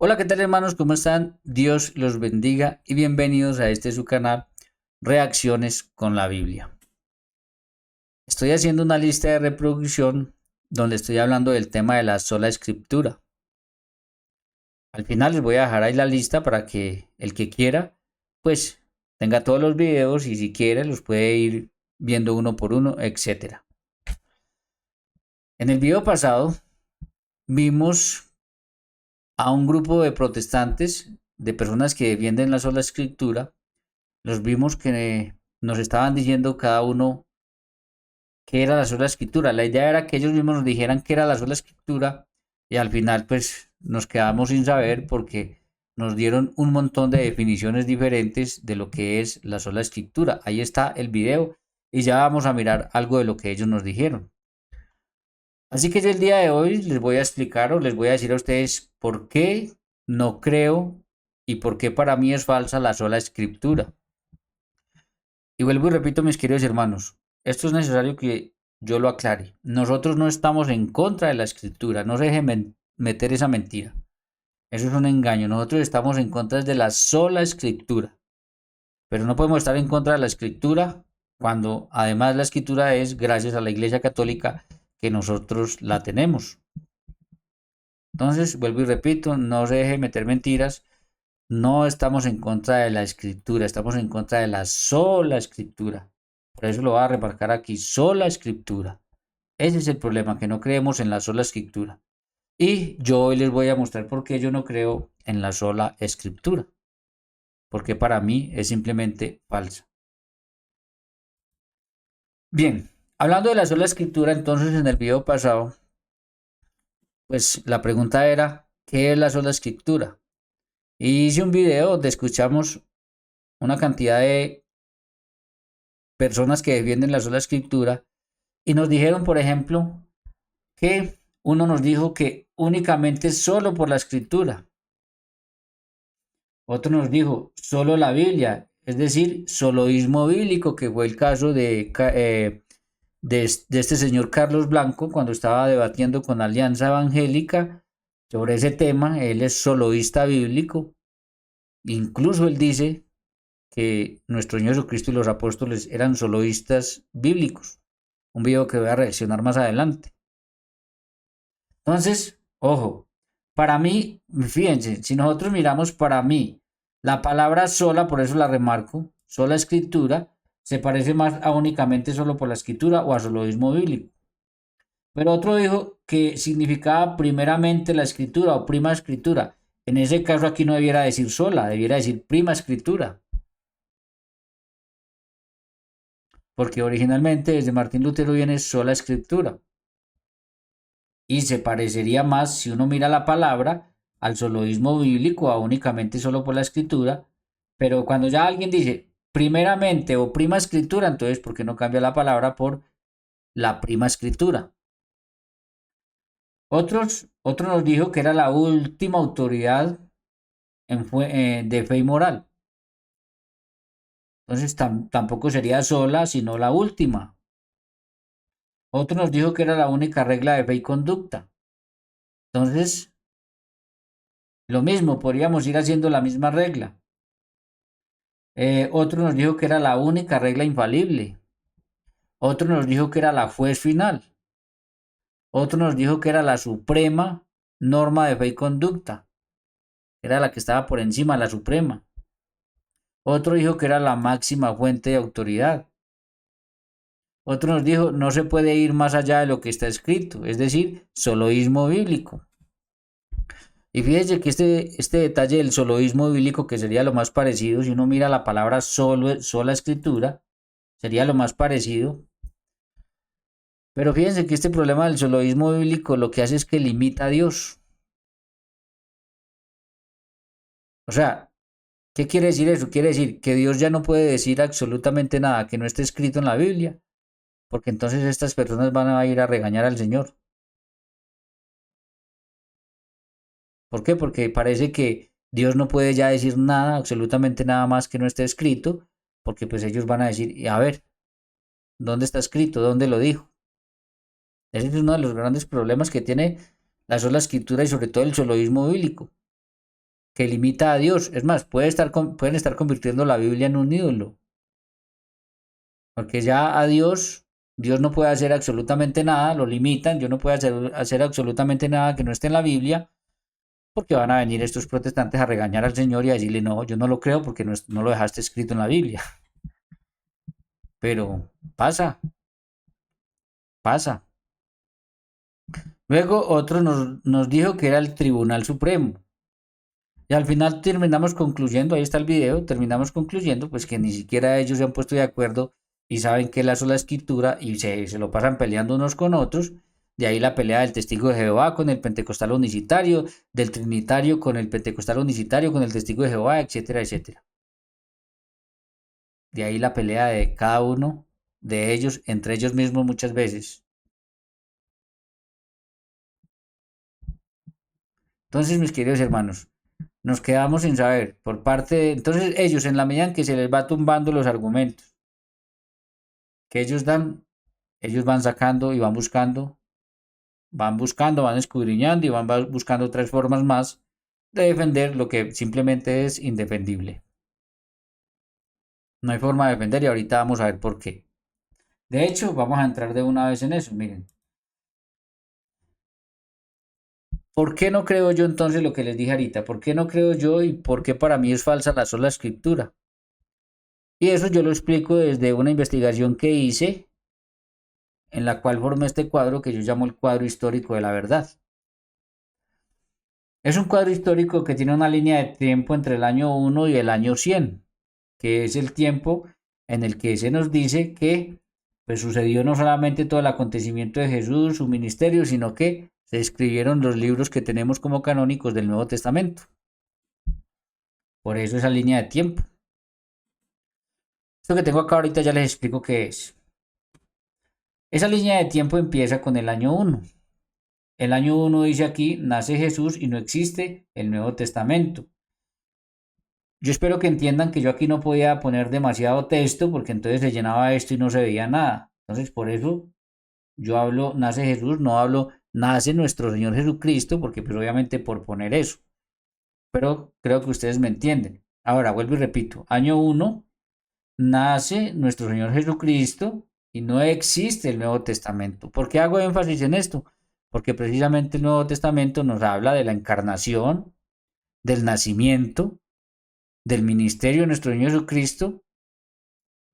Hola, ¿qué tal hermanos? ¿Cómo están? Dios los bendiga y bienvenidos a este su canal Reacciones con la Biblia. Estoy haciendo una lista de reproducción donde estoy hablando del tema de la sola escritura. Al final les voy a dejar ahí la lista para que el que quiera, pues tenga todos los videos y si quiere los puede ir viendo uno por uno, etcétera. En el video pasado vimos a un grupo de protestantes, de personas que defienden la sola escritura. Los vimos que nos estaban diciendo cada uno qué era la sola escritura. La idea era que ellos mismos nos dijeran qué era la sola escritura y al final pues nos quedamos sin saber porque nos dieron un montón de definiciones diferentes de lo que es la sola escritura. Ahí está el video y ya vamos a mirar algo de lo que ellos nos dijeron. Así que yo el día de hoy les voy a explicar o les voy a decir a ustedes por qué no creo y por qué para mí es falsa la sola escritura. Y vuelvo y repito, mis queridos hermanos, esto es necesario que yo lo aclare. Nosotros no estamos en contra de la escritura, no se dejen meter esa mentira. Eso es un engaño. Nosotros estamos en contra de la sola escritura. Pero no podemos estar en contra de la escritura cuando además la escritura es gracias a la Iglesia Católica que nosotros la tenemos. Entonces, vuelvo y repito, no se deje meter mentiras. No estamos en contra de la escritura, estamos en contra de la sola escritura. Por eso lo voy a remarcar aquí, sola escritura. Ese es el problema, que no creemos en la sola escritura. Y yo hoy les voy a mostrar por qué yo no creo en la sola escritura. Porque para mí es simplemente falsa. Bien, hablando de la sola escritura, entonces en el video pasado, pues la pregunta era, ¿qué es la sola escritura? Y hice un video donde escuchamos una cantidad de personas que defienden la sola escritura y nos dijeron, por ejemplo, que uno nos dijo que únicamente solo por la escritura, otro nos dijo solo la Biblia, es decir, soloísmo bíblico, que fue el caso de este señor Carlos Blanco cuando estaba debatiendo con Alianza Evangélica sobre ese tema. Él es soloísta bíblico, incluso él dice que nuestro Señor Jesucristo y los apóstoles eran soloístas bíblicos, un video que voy a reaccionar más adelante. Entonces, ojo, para mí, fíjense, si nosotros miramos para mí, la palabra sola, por eso la remarco, sola escritura, se parece más a únicamente solo por la escritura o a soloísmo bíblico. Pero otro dijo que significaba primeramente la escritura o prima escritura. En ese caso aquí no debiera decir sola, debiera decir prima escritura. Porque originalmente desde Martín Lutero viene sola escritura. Y se parecería más, si uno mira la palabra, al soloísmo bíblico, a únicamente solo por la escritura. Pero cuando ya alguien dice primeramente o prima escritura, entonces ¿por qué no cambia la palabra por la prima escritura? Otro nos dijo que era la última autoridad de fe y moral. Entonces tampoco sería sola, sino la última. Otro nos dijo que era la única regla de fe y conducta. Entonces, lo mismo, podríamos ir haciendo la misma regla. Otro nos dijo que era la única regla infalible. Otro nos dijo que era la juez final. Otro nos dijo que era la suprema norma de fe y conducta. Era la que estaba por encima, la suprema. Otro dijo que era la máxima fuente de autoridad. Otro nos dijo no se puede ir más allá de lo que está escrito, es decir, soloísmo bíblico. Y fíjese que este detalle del soloísmo bíblico, que sería lo más parecido, si uno mira la palabra sola escritura, sería lo más parecido. Pero fíjense que este problema del soloísmo bíblico lo que hace es que limita a Dios. O sea, ¿qué quiere decir eso? Quiere decir que Dios ya no puede decir absolutamente nada que no esté escrito en la Biblia, porque entonces estas personas van a ir a regañar al Señor. ¿Por qué? Porque parece que Dios no puede ya decir nada, absolutamente nada más que no esté escrito, porque pues ellos van a decir, a ver, ¿dónde está escrito? ¿Dónde lo dijo? Ese es uno de los grandes problemas que tiene la sola escritura y sobre todo el soloísmo bíblico. que limita a Dios. Es más, pueden estar convirtiendo la Biblia en un ídolo. Porque ya a Dios no puede hacer absolutamente nada, lo limitan, yo no puedo hacer absolutamente nada que no esté en la Biblia, porque van a venir estos protestantes a regañar al Señor y a decirle, no, yo no lo creo porque no lo dejaste escrito en la Biblia. Pero pasa. Luego otro nos dijo que era el Tribunal Supremo. Y al final terminamos concluyendo, ahí está el video, terminamos concluyendo pues que ni siquiera ellos se han puesto de acuerdo y saben que es la sola escritura y se lo pasan peleando unos con otros. De ahí la pelea del testigo de Jehová con el pentecostal unicitario, del trinitario con el pentecostal unicitario, con el testigo de Jehová, etcétera, etcétera. De ahí la pelea de cada uno de ellos, entre ellos mismos muchas veces. Entonces, mis queridos hermanos, nos quedamos sin saber por parte de... Entonces ellos, en la medida en que se les va tumbando los argumentos que ellos dan, ellos van sacando y van buscando, van escudriñando y van buscando otras formas más de defender lo que simplemente es indefendible. No hay forma de defender y ahorita vamos a ver por qué. De hecho, vamos a entrar de una vez en eso, miren. ¿Por qué no creo yo entonces lo que les dije ahorita? ¿Por qué no creo yo y por qué para mí es falsa la sola escritura? Y eso yo lo explico desde una investigación que hice en la cual formé este cuadro que yo llamo el cuadro histórico de la verdad. Es un cuadro histórico que tiene una línea de tiempo entre el año 1 y el año 100, que es el tiempo en el que se nos dice que pues, sucedió no solamente todo el acontecimiento de Jesús, su ministerio, sino que se escribieron los libros que tenemos como canónicos del Nuevo Testamento. Por eso esa línea de tiempo. Esto que tengo acá ahorita ya les explico qué es. Esa línea de tiempo empieza con el año 1. El año 1 dice aquí, nace Jesús y no existe el Nuevo Testamento. Yo espero que entiendan que yo aquí no podía poner demasiado texto porque entonces se llenaba esto y no se veía nada. Entonces por eso yo hablo, nace Jesús, no hablo, nace nuestro Señor Jesucristo, porque pues obviamente por poner eso. Pero creo que ustedes me entienden. Ahora vuelvo y repito, año 1, nace nuestro Señor Jesucristo y no existe el Nuevo Testamento. ¿Por qué hago énfasis en esto? Porque precisamente el Nuevo Testamento nos habla de la encarnación, del nacimiento, del ministerio de nuestro Señor Jesucristo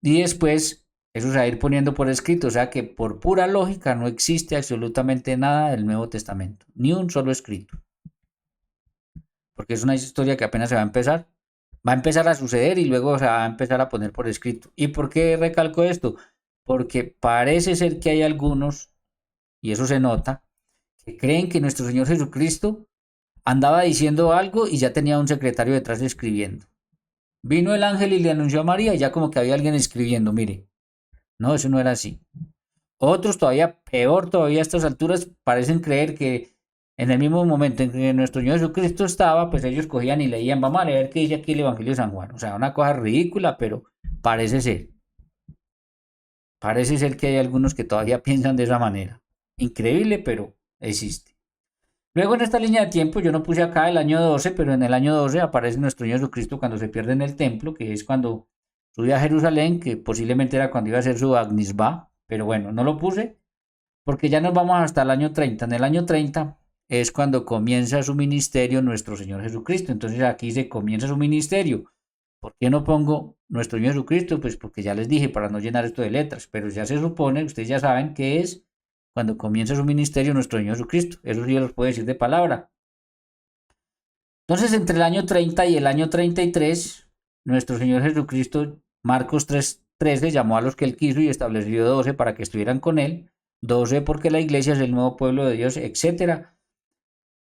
y después eso se va a ir poniendo por escrito, o sea que por pura lógica no existe absolutamente nada del Nuevo Testamento, ni un solo escrito, porque es una historia que apenas se va a empezar a suceder y luego se va a empezar a poner por escrito. ¿Y por qué recalco esto? Porque parece ser que hay algunos, y eso se nota, que creen que nuestro Señor Jesucristo andaba diciendo algo y ya tenía un secretario detrás escribiendo. Vino el ángel y le anunció a María y ya como que había alguien escribiendo, mire. No, eso no era así. Otros todavía, peor todavía a estas alturas, parecen creer que en el mismo momento en que nuestro Señor Jesucristo estaba, pues ellos cogían y leían, vamos a leer qué dice aquí el Evangelio de San Juan. O sea, una cosa ridícula, pero parece ser. Parece ser que hay algunos que todavía piensan de esa manera. Increíble, pero existe. Luego en esta línea de tiempo yo no puse acá el año 12, pero en el año 12 aparece nuestro Señor Jesucristo cuando se pierde en el templo, que es cuando sube a Jerusalén, que posiblemente era cuando iba a ser su Agnisba, pero bueno, no lo puse porque ya nos vamos hasta el año 30. En el año 30 es cuando comienza su ministerio nuestro Señor Jesucristo. Entonces aquí se comienza su ministerio. ¿Por qué no pongo nuestro Señor Jesucristo? Pues porque ya les dije para no llenar esto de letras, pero ya se supone, ustedes ya saben que es cuando comienza su ministerio nuestro Señor Jesucristo. Eso sí los puedo decir de palabra. Entonces, entre el año 30 y el año 33, nuestro Señor Jesucristo, Marcos 3:13, llamó a los que él quiso y estableció 12 para que estuvieran con él. 12 porque la iglesia es el nuevo pueblo de Dios, etcétera,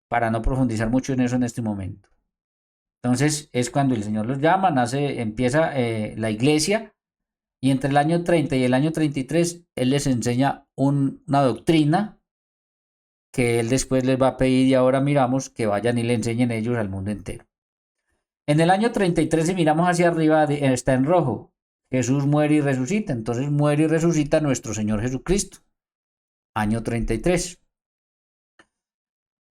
para no profundizar mucho en eso en este momento. Entonces, es cuando el Señor los llama, empieza la iglesia. Y entre el año 30 y el año 33, Él les enseña una doctrina que Él después les va a pedir y ahora miramos que vayan y le enseñen ellos al mundo entero. En el año 33, si miramos hacia arriba, está en rojo. Jesús muere y resucita. Entonces muere y resucita nuestro Señor Jesucristo. Año 33.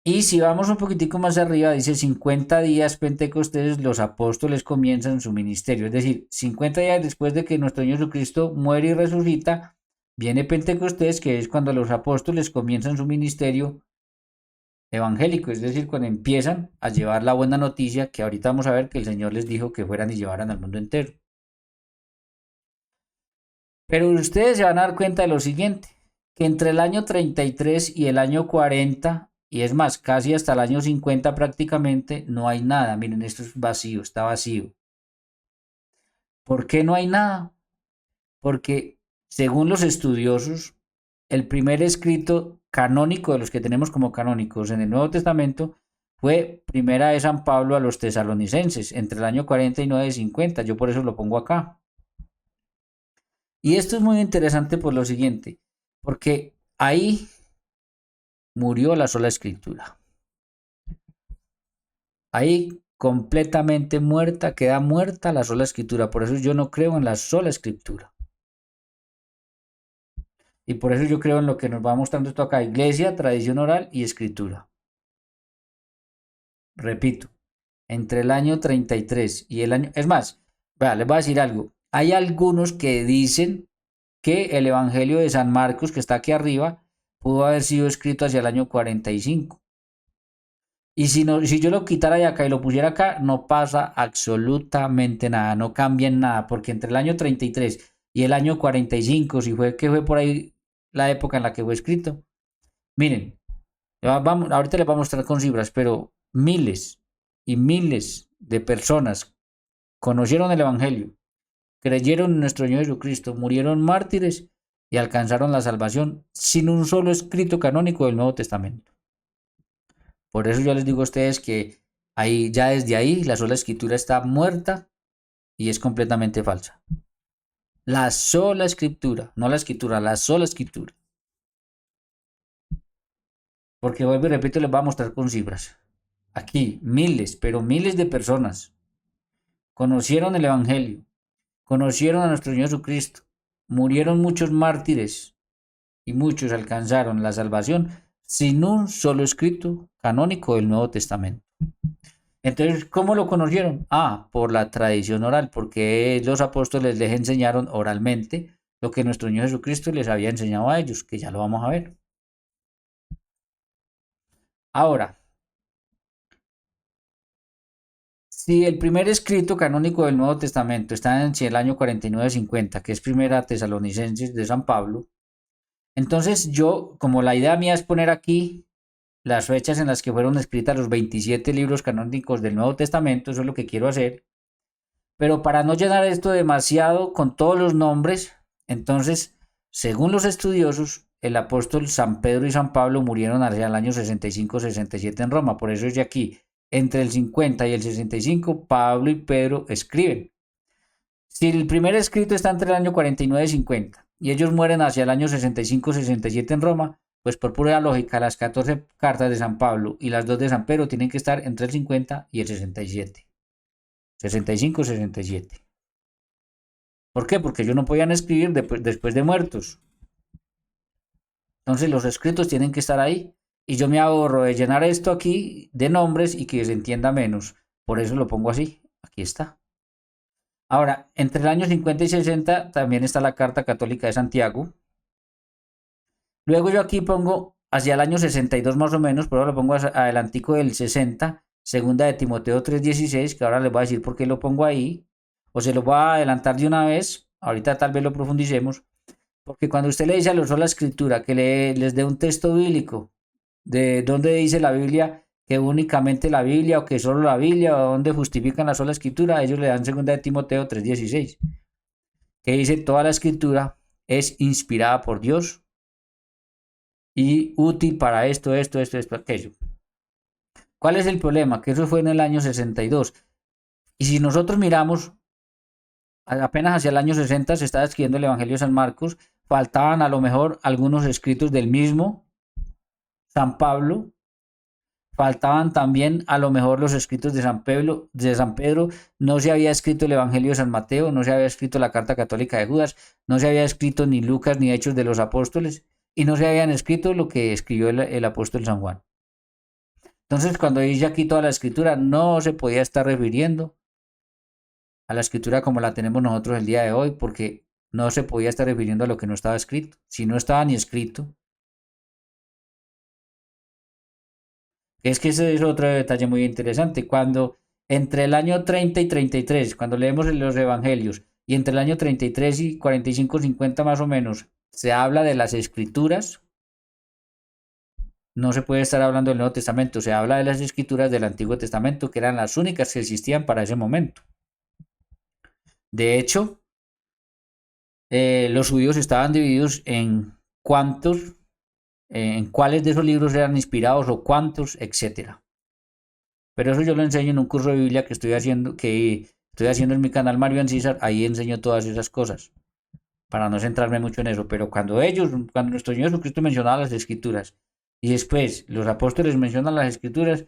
Y si vamos un poquitico más arriba, dice 50 días Pentecostés, los apóstoles comienzan su ministerio. Es decir, 50 días después de que nuestro Señor Jesucristo muere y resucita, viene Pentecostés, que es cuando los apóstoles comienzan su ministerio evangélico, es decir, cuando empiezan a llevar la buena noticia que ahorita vamos a ver que el Señor les dijo que fueran y llevaran al mundo entero. Pero ustedes se van a dar cuenta de lo siguiente, que entre el año 33 y el año 40, y es más, casi hasta el año 50 prácticamente, no hay nada. Miren, esto es vacío, está vacío. ¿Por qué no hay nada? Porque según los estudiosos, el primer escrito canónico de los que tenemos como canónicos en el Nuevo Testamento fue Primera de San Pablo a los tesalonicenses, entre el año 49 y 50. Yo por eso lo pongo acá. Y esto es muy interesante por lo siguiente, porque ahí murió la sola escritura. Ahí completamente muerta, queda muerta la sola escritura. Por eso yo no creo en la sola escritura. Y por eso yo creo en lo que nos va mostrando esto acá, iglesia, tradición oral y escritura. Repito, entre el año 33 y el año... Es más, vea, les voy a decir algo. Hay algunos que dicen que el Evangelio de San Marcos, que está aquí arriba, pudo haber sido escrito hacia el año 45. Y si, no, si yo lo quitara de acá y lo pusiera acá, no pasa absolutamente nada, no cambia en nada, porque entre el año 33 y el año 45, si fue que fue por ahí la época en la que fue escrito, miren, vamos, ahorita les voy a mostrar con cifras, pero miles y miles de personas conocieron el Evangelio, creyeron en nuestro Señor Jesucristo, murieron mártires y alcanzaron la salvación sin un solo escrito canónico del Nuevo Testamento. Por eso yo les digo a ustedes que ahí, ya desde ahí la sola escritura está muerta y es completamente falsa. La sola escritura, no la escritura, la sola escritura. Porque vuelvo y repito, les voy a mostrar con cifras. Aquí, miles, pero miles de personas conocieron el Evangelio, conocieron a nuestro Señor Jesucristo, murieron muchos mártires y muchos alcanzaron la salvación sin un solo escrito canónico del Nuevo Testamento. Entonces, ¿cómo lo conocieron? Ah, por la tradición oral, porque los apóstoles les enseñaron oralmente lo que nuestro Señor Jesucristo les había enseñado a ellos, que ya lo vamos a ver. Ahora, si el primer escrito canónico del Nuevo Testamento está en el año 49-50, que es Primera Tesalonicenses de San Pablo, entonces yo, como la idea mía es poner aquí las fechas en las que fueron escritas los 27 libros canónicos del Nuevo Testamento, eso es lo que quiero hacer, pero para no llenar esto demasiado con todos los nombres, entonces, según los estudiosos, el apóstol San Pedro y San Pablo murieron hacia el año 65-67 en Roma, por eso es de aquí. Entre el 50 y el 65, Pablo y Pedro escriben. Si el primer escrito está entre el año 49 y 50 y ellos mueren hacia el año 65-67 en Roma, pues por pura lógica las 14 cartas de San Pablo y las 2 de San Pedro tienen que estar entre el 50 y el 67. 65-67. ¿Por qué? Porque ellos no podían escribir después de muertos. Entonces los escritos tienen que estar ahí. Y yo me ahorro de llenar esto aquí de nombres y que se entienda menos. Por eso lo pongo así. Aquí está. Ahora, entre el año 50 y 60 también está la Carta Católica de Santiago. Luego yo aquí pongo hacia el año 62 más o menos, pero ahora lo pongo adelantico del 60, segunda de Timoteo 3:16, que ahora les voy a decir por qué lo pongo ahí, o se lo voy a adelantar de una vez, ahorita tal vez lo profundicemos, porque cuando usted le dice a los sola escritura que les dé un texto bíblico, de dónde dice la Biblia que únicamente la Biblia o que solo la Biblia o dónde justifican la sola escritura, ellos le dan segunda de Timoteo 3:16, que dice toda la escritura es inspirada por Dios y útil para esto, aquello. ¿Cuál es el problema? Que eso fue en el año 62. Y si nosotros miramos, apenas hacia el año 60 se estaba escribiendo el Evangelio de San Marcos, faltaban a lo mejor algunos escritos del mismo San Pablo, faltaban también a lo mejor los escritos de San Pedro, no se había escrito el Evangelio de San Mateo, no se había escrito la Carta Católica de Judas, no se había escrito ni Lucas ni Hechos de los Apóstoles, y no se habían escrito lo que escribió el apóstol San Juan. Entonces, cuando dice aquí toda la escritura, no se podía estar refiriendo a la escritura como la tenemos nosotros el día de hoy, porque no se podía estar refiriendo a lo que no estaba escrito. Si no estaba ni escrito, es que ese es otro detalle muy interesante. Cuando entre el año 30 y 33, cuando leemos los evangelios, y entre el año 33 y 45, 50 más o menos, se habla de las escrituras, no se puede estar hablando del Nuevo Testamento, se habla de las escrituras del Antiguo Testamento, que eran las únicas que existían para ese momento. De hecho, los judíos estaban divididos en cuántos, en cuáles de esos libros eran inspirados o cuántos, etcétera. Pero eso yo lo enseño en un curso de Biblia que estoy haciendo en mi canal Mario Ancísar, ahí enseño todas esas cosas, para no centrarme mucho en eso. Pero cuando nuestro Señor Jesucristo mencionaba las escrituras, y después los apóstoles mencionan las escrituras,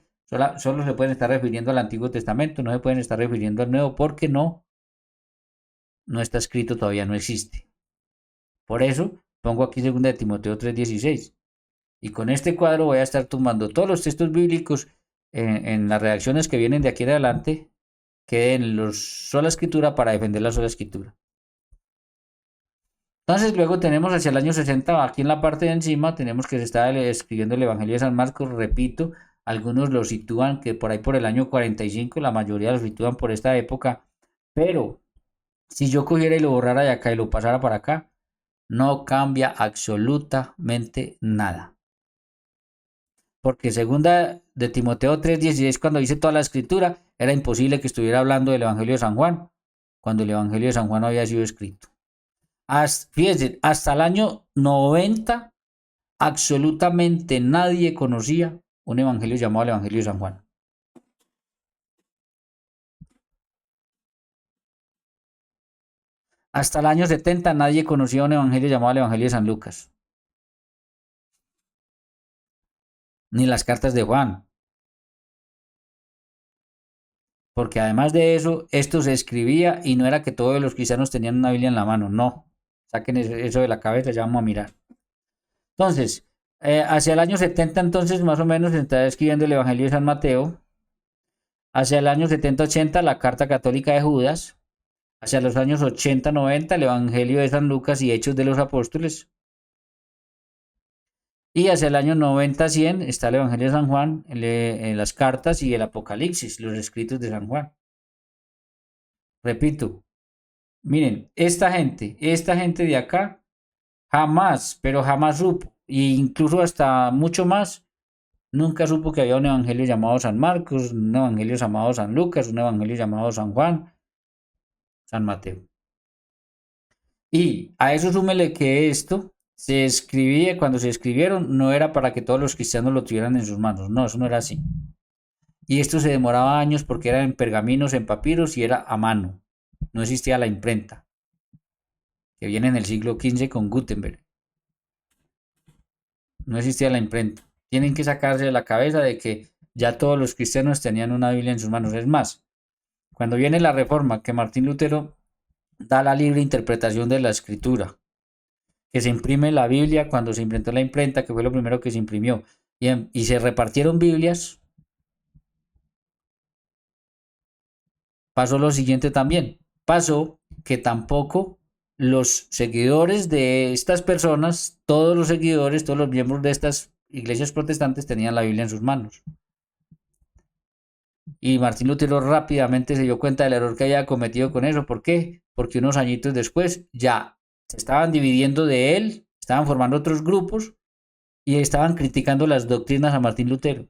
solo se pueden estar refiriendo al Antiguo Testamento, no se pueden estar refiriendo al Nuevo, porque no está escrito todavía, no existe. Por eso pongo aquí 2 de Timoteo 3:16. Y con este cuadro voy a estar tumbando todos los textos bíblicos en las redacciones que vienen de aquí en adelante, que den los sola escritura para defender la sola escritura. Entonces luego tenemos hacia el año 60, aquí en la parte de encima, tenemos que se está escribiendo el Evangelio de San Marcos, repito, algunos lo sitúan que por ahí por el año 45, la mayoría lo sitúan por esta época, pero si yo cogiera y lo borrara de acá y lo pasara para acá, no cambia absolutamente nada. Porque segunda de Timoteo 3:16, cuando dice toda la escritura, era imposible que estuviera hablando del Evangelio de San Juan, cuando el Evangelio de San Juan no había sido escrito. Fíjense, hasta el año 90, absolutamente nadie conocía un evangelio llamado el Evangelio de San Juan. Hasta el año 70 nadie conocía un evangelio llamado el Evangelio de San Lucas, ni las cartas de Juan. Porque además de eso, esto se escribía y no era que todos los cristianos tenían una Biblia en la mano, no. Saquen eso de la cabeza, ya vamos a mirar. Entonces, hacia el año 70 entonces más o menos se está escribiendo el Evangelio de San Mateo. Hacia el año 70-80 la Carta Católica de Judas. Hacia los años 80-90 el Evangelio de San Lucas y Hechos de los Apóstoles. Y hacia el año 90-100 está el Evangelio de San Juan, en las cartas y el Apocalipsis, los escritos de San Juan. Repito, miren, esta gente de acá jamás, pero jamás supo, e incluso hasta mucho más, nunca supo que había un evangelio llamado San Marcos, un evangelio llamado San Lucas, un evangelio llamado San Juan, San Mateo. Y a eso súmele que esto se escribía, cuando se escribieron, no era para que todos los cristianos lo tuvieran en sus manos, no, eso no era así. Y esto se demoraba años porque era en pergaminos, en papiros y era a mano. No existía la imprenta, que viene en el siglo XV con Gutenberg. No existía la imprenta. Tienen que sacarse de la cabeza de que ya todos los cristianos tenían una Biblia en sus manos. Es más, cuando viene la reforma, que Martín Lutero da la libre interpretación de la escritura, que se imprime la Biblia cuando se inventó la imprenta, que fue lo primero que se imprimió, y se repartieron Biblias, pasó lo siguiente también. Pasó que tampoco los seguidores de estas personas, todos los seguidores, todos los miembros de estas iglesias protestantes tenían la Biblia en sus manos. Y Martín Lutero rápidamente se dio cuenta del error que había cometido con eso. ¿Por qué? Porque unos añitos después ya se estaban dividiendo de él, estaban formando otros grupos y estaban criticando las doctrinas a Martín Lutero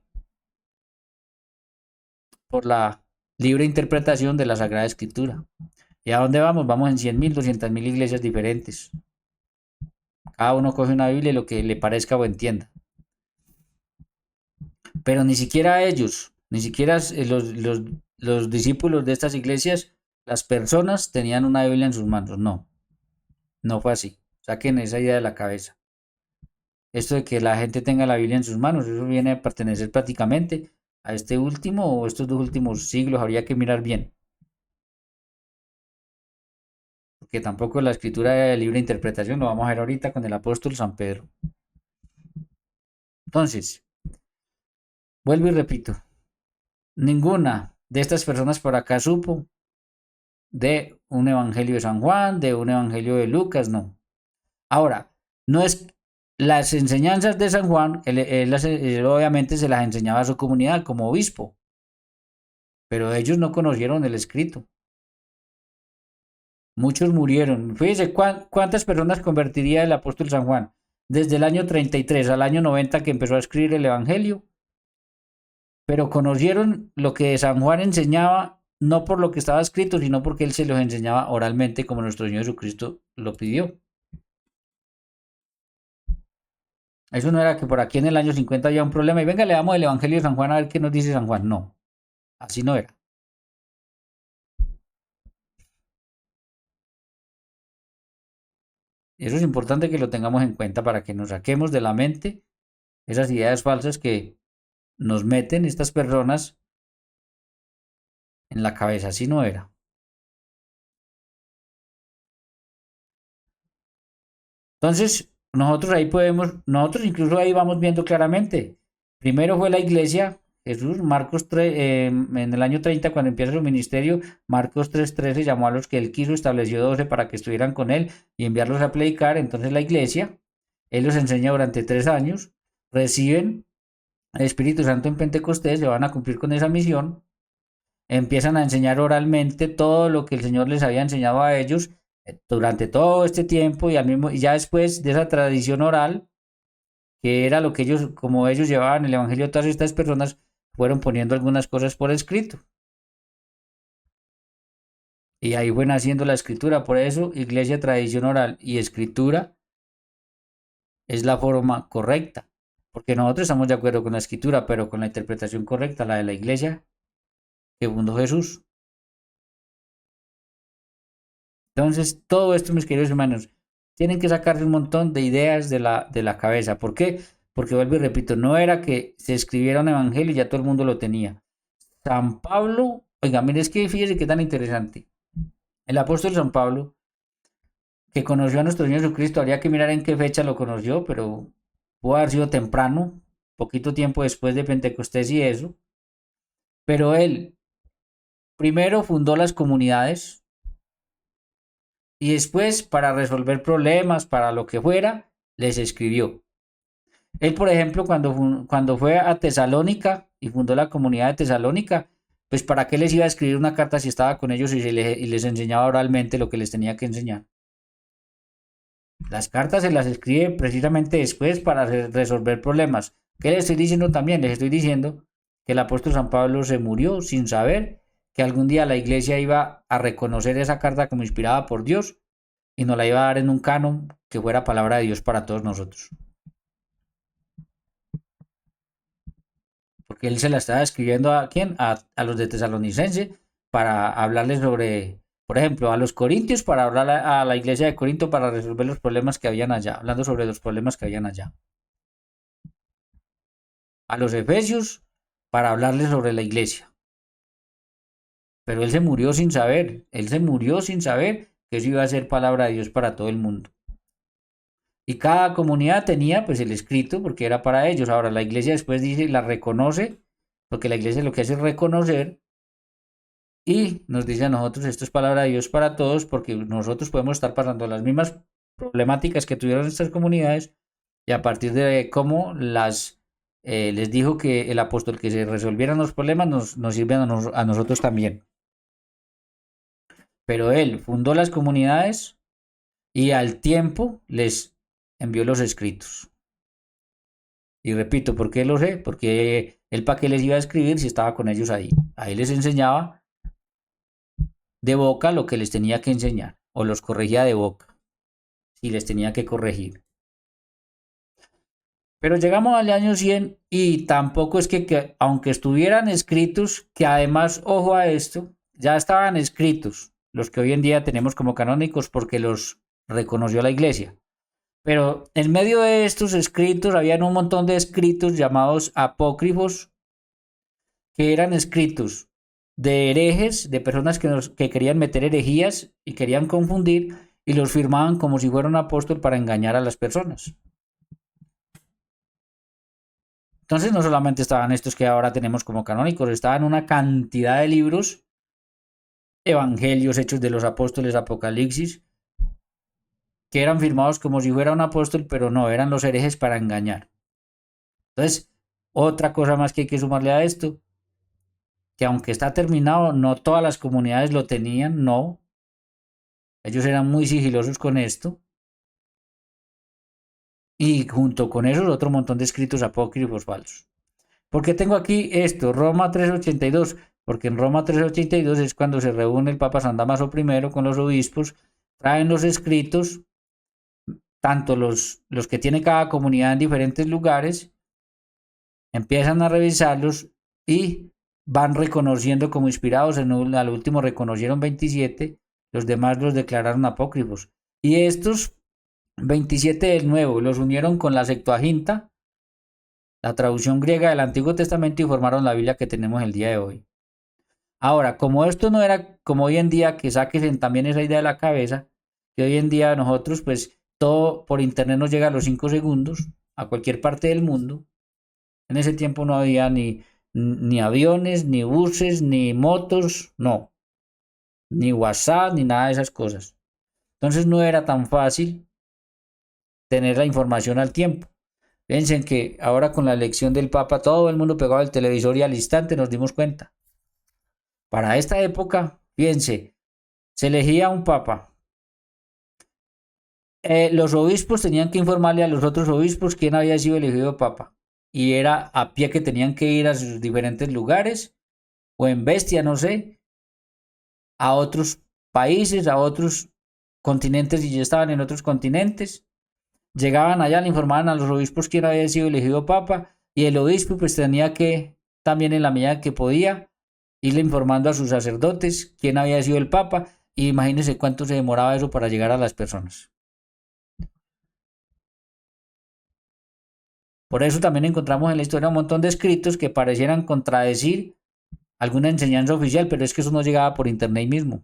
por la libre interpretación de la Sagrada Escritura. ¿Y a dónde vamos? Vamos en 100.000, 200.000 iglesias diferentes. Cada uno coge una Biblia y lo que le parezca o entienda. Pero ni siquiera ellos, ni siquiera los discípulos de estas iglesias, las personas tenían una Biblia en sus manos. No, no fue así. Saquen esa idea de la cabeza. Esto de que la gente tenga la Biblia en sus manos, eso viene a pertenecer prácticamente a este último o estos 2 últimos siglos. Habría que mirar bien. Porque tampoco la escritura de libre interpretación lo vamos a ver ahorita con el apóstol San Pedro. Entonces, Vuelvo y repito, ninguna de estas personas por acá supo de un evangelio de San Juan, de un evangelio de Lucas, no. Ahora, no es las enseñanzas de San Juan, él obviamente se las enseñaba a su comunidad como obispo, pero ellos no conocieron el escrito. Muchos murieron. Fíjese cuántas personas convertiría el apóstol San Juan desde el año 33 al año 90 que empezó a escribir el evangelio, pero conocieron lo que San Juan enseñaba no por lo que estaba escrito, sino porque él se los enseñaba oralmente como nuestro Señor Jesucristo lo pidió. Eso no era que por aquí en el año 50 había un problema y venga, le damos el Evangelio de San Juan a ver qué nos dice San Juan. No, así no era. Eso es importante que lo tengamos en cuenta para que nos saquemos de la mente esas ideas falsas que nos meten estas personas en la cabeza. Así no era. Entonces, nosotros incluso ahí vamos viendo claramente. Primero fue la iglesia, Jesús, Marcos 3, en el año 30 cuando empieza su ministerio, Marcos 3:13 llamó a los que él quiso, estableció 12 para que estuvieran con él y enviarlos a predicar. Entonces la iglesia, él los enseña durante 3 años, reciben el Espíritu Santo en Pentecostés, se van a cumplir con esa misión, empiezan a enseñar oralmente todo lo que el Señor les había enseñado a ellos durante todo este tiempo y ya después de esa tradición oral, que era lo que ellos, como ellos llevaban el evangelio a todas estas personas, fueron poniendo algunas cosas por escrito. Y ahí fue naciendo la escritura. Por eso, iglesia, tradición oral y escritura es la forma correcta. Porque nosotros estamos de acuerdo con la escritura, pero con la interpretación correcta, la de la iglesia que fundó Jesús. Entonces, todo esto, mis queridos hermanos, tienen que sacarse un montón de ideas de la cabeza. ¿Por qué? Porque vuelvo y repito, no era que se escribiera un evangelio y ya todo el mundo lo tenía. San Pablo, oiga, mire, es que fíjese qué tan interesante. El apóstol San Pablo, que conoció a nuestro Señor Jesucristo, habría que mirar en qué fecha lo conoció, pero pudo haber sido temprano, poquito tiempo después de Pentecostés y eso. Pero él primero fundó las comunidades y después, para resolver problemas, para lo que fuera, les escribió. Él, por ejemplo, cuando fue a Tesalónica y fundó la comunidad de Tesalónica, pues ¿para qué les iba a escribir una carta si estaba con ellos y les enseñaba oralmente lo que les tenía que enseñar? Las cartas se las escribe precisamente después para resolver problemas. ¿Qué les estoy diciendo también? Les estoy diciendo que el apóstol San Pablo se murió sin saber que algún día la iglesia iba a reconocer esa carta como inspirada por Dios y nos la iba a dar en un canon que fuera palabra de Dios para todos nosotros. Porque él se la estaba escribiendo a quién, a los de Tesalonicense, para hablarles sobre, por ejemplo, a los corintios, para hablar a la iglesia de Corinto para resolver los problemas que habían allá, hablando sobre los problemas que habían allá. A los efesios, para hablarles sobre la iglesia. Pero él se murió sin saber, él se murió sin saber que eso iba a ser palabra de Dios para todo el mundo. Y cada comunidad tenía pues el escrito porque era para ellos. Ahora la iglesia después dice, la reconoce, porque la iglesia lo que hace es reconocer y nos dice a nosotros, esto es palabra de Dios para todos, porque nosotros podemos estar pasando las mismas problemáticas que tuvieron estas comunidades y a partir de cómo les dijo que el apóstol que se resolvieran los problemas nos sirven a nosotros también. Pero él fundó las comunidades y al tiempo les envió los escritos. Y repito, ¿por qué lo sé? Porque él para qué les iba a escribir si estaba con ellos ahí. Ahí les enseñaba de boca lo que les tenía que enseñar, o los corregía de boca, si les tenía que corregir. Pero llegamos al año 100 y tampoco es que aunque estuvieran escritos, que además, ojo a esto, ya estaban escritos, los que hoy en día tenemos como canónicos porque los reconoció la iglesia. Pero en medio de estos escritos habían un montón de escritos llamados apócrifos, que eran escritos de herejes, de personas que querían meter herejías y querían confundir y los firmaban como si fuera un apóstol para engañar a las personas. Entonces no solamente estaban estos que ahora tenemos como canónicos, estaban una cantidad de libros, evangelios, hechos de los apóstoles, Apocalipsis, que eran firmados como si fuera un apóstol, pero no, eran los herejes para engañar. Entonces, otra cosa más que hay que sumarle a esto, que aunque está terminado, no todas las comunidades lo tenían, no. Ellos eran muy sigilosos con esto. Y junto con esos otro montón de escritos apócrifos falsos. ¿Por qué tengo aquí esto? Roma 382. Porque en Roma 382 es cuando se reúne el Papa San Damaso I con los obispos, traen los escritos, tanto los que tiene cada comunidad en diferentes lugares, empiezan a revisarlos y van reconociendo como inspirados. Al último reconocieron 27, los demás los declararon apócrifos. Y estos 27 del Nuevo los unieron con la Septuaginta, la traducción griega del Antiguo Testamento, y formaron la Biblia que tenemos el día de hoy. Ahora, como esto no era como hoy en día, que saquen también esa idea de la cabeza, que hoy en día nosotros, pues todo por internet nos llega a los 5 segundos, a cualquier parte del mundo. En ese tiempo no había ni aviones, ni buses, ni motos, no, ni WhatsApp, ni nada de esas cosas. Entonces no era tan fácil tener la información al tiempo. Piensen que ahora con la elección del Papa, todo el mundo pegado al televisor y al instante nos dimos cuenta. Para esta época, fíjense, se elegía un Papa. Los obispos tenían que informarle a los otros obispos quién había sido elegido Papa. Y era a pie que tenían que ir a sus diferentes lugares, o en bestia, no sé, a otros países, a otros continentes, y ya estaban en otros continentes. Llegaban allá, le informaban a los obispos quién había sido elegido Papa, y el obispo pues tenía que, también en la medida que podía, irle informando a sus sacerdotes quién había sido el Papa, y imagínense cuánto se demoraba eso para llegar a las personas. Por eso también encontramos en la historia un montón de escritos que parecieran contradecir alguna enseñanza oficial, pero es que eso no llegaba por internet mismo.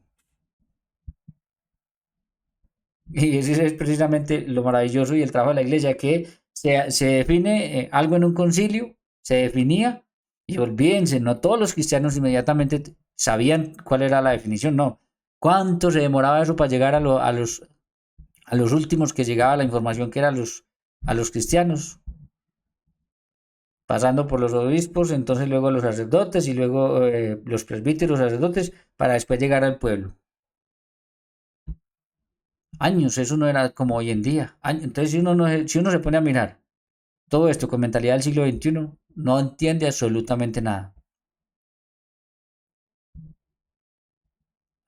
Y ese es precisamente lo maravilloso y el trabajo de la iglesia, que se define algo en un concilio, se definía, y olvídense, no todos los cristianos inmediatamente sabían cuál era la definición, no. ¿Cuánto se demoraba eso para llegar a los últimos que llegaba la información, que era a los cristianos? Pasando por los obispos, entonces luego los sacerdotes, y luego los presbíteros, sacerdotes, para después llegar al pueblo. Años, eso no era como hoy en día. Entonces, si uno se pone a mirar todo esto con mentalidad del siglo XXI, no entiende absolutamente nada.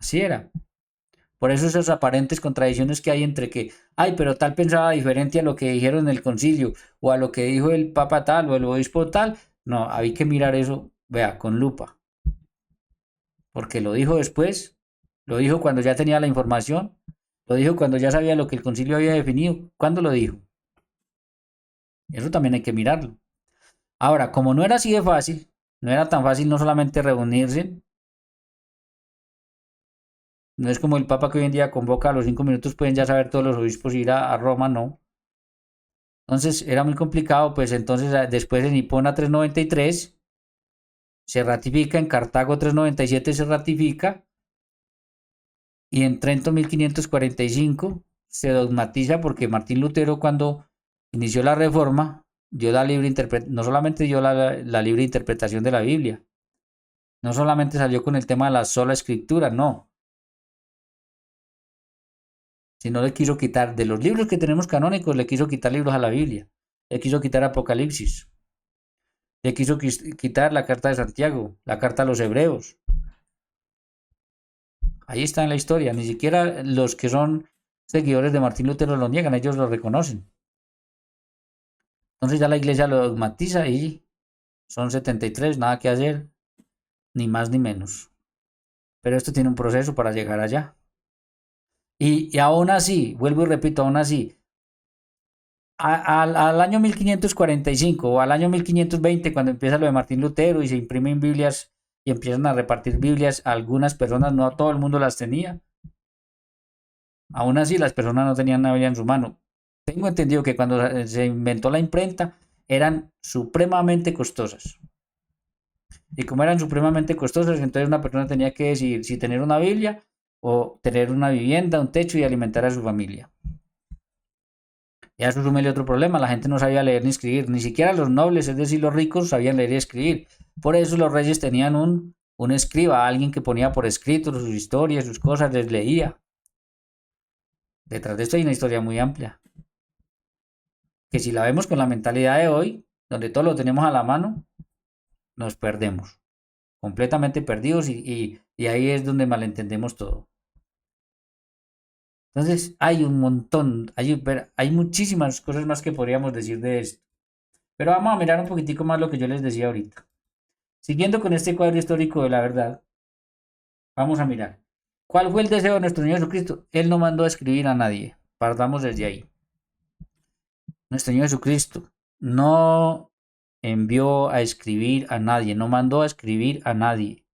Así era. Por eso esas aparentes contradicciones que hay entre que, ay, pero tal pensaba diferente a lo que dijeron en el concilio, o a lo que dijo el papa tal, o el obispo tal. No, hay que mirar eso, vea, con lupa. Porque lo dijo después, lo dijo cuando ya tenía la información, lo dijo cuando ya sabía lo que el concilio había definido. ¿Cuándo lo dijo? Eso también hay que mirarlo. Ahora, como no era así de fácil, no era tan fácil no solamente reunirse, no es como el Papa que hoy en día convoca a los 5 minutos, pueden ya saber todos los obispos ir a Roma, no. Entonces era muy complicado, pues entonces después en Hipona 393 se ratifica, en Cartago 397 se ratifica, y en Trento 1545 se dogmatiza, porque Martín Lutero, cuando inició la reforma, dio la libre no solamente dio la libre interpretación de la Biblia, no solamente salió con el tema de la sola escritura, no, sino le quiso quitar de los libros que tenemos canónicos, le quiso quitar libros a la Biblia, le quiso quitar Apocalipsis, le quiso quitar la carta de Santiago, la carta a los Hebreos. Ahí está en la historia, ni siquiera los que son seguidores de Martín Lutero lo niegan, ellos lo reconocen. Entonces ya la iglesia lo dogmatiza y son 73, nada que hacer, ni más ni menos. Pero esto tiene un proceso para llegar allá. Y aún así, vuelvo y repito, aún así, al año 1545 o al año 1520, cuando empieza lo de Martín Lutero y se imprimen Biblias y empiezan a repartir Biblias, a algunas personas, no todo el mundo las tenía. Aún así, las personas no tenían una Biblia en su mano. Tengo entendido que cuando se inventó la imprenta, eran supremamente costosas. Y como eran supremamente costosas, entonces una persona tenía que decidir si tener una Biblia o tener una vivienda, un techo y alimentar a su familia. Y a eso súmele otro problema, la gente no sabía leer ni escribir, ni siquiera los nobles, es decir, los ricos, sabían leer y escribir. Por eso los reyes tenían un escriba, alguien que ponía por escrito sus historias, sus cosas, les leía. Detrás de esto hay una historia muy amplia, que si la vemos con la mentalidad de hoy, donde todo lo tenemos a la mano, nos perdemos, completamente perdidos y ahí es donde malentendemos todo. Entonces hay un montón, hay muchísimas cosas más que podríamos decir de esto. Pero vamos a mirar un poquitico más lo que yo les decía ahorita. Siguiendo con este cuadro histórico de la verdad, vamos a mirar. ¿Cuál fue el deseo de nuestro Señor Jesucristo? Él no mandó a escribir a nadie. Partamos desde ahí. Nuestro Señor Jesucristo no envió a escribir a nadie, no mandó a escribir a nadie.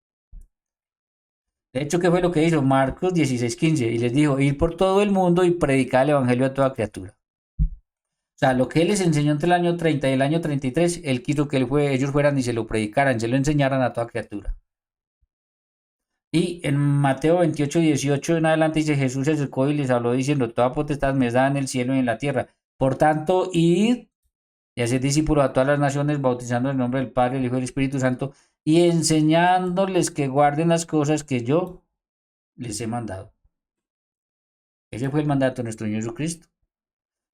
De hecho, ¿qué fue lo que hizo? Marcos 16:15 y les dijo, ir por todo el mundo y predicar el evangelio a toda criatura. O sea, lo que él les enseñó entre el año 30 y el año 33, él quiso que ellos fueran y se lo predicaran, se lo enseñaran a toda criatura. Y en Mateo 28:18 en adelante dice, Jesús se acercó y les habló diciendo, toda potestad me es dada en el cielo y en la tierra. Por tanto, id y hacer discípulos a todas las naciones, bautizando en el nombre del Padre, el Hijo y el Espíritu Santo, y enseñándoles que guarden las cosas que yo les he mandado. Ese fue el mandato de nuestro Señor Jesucristo.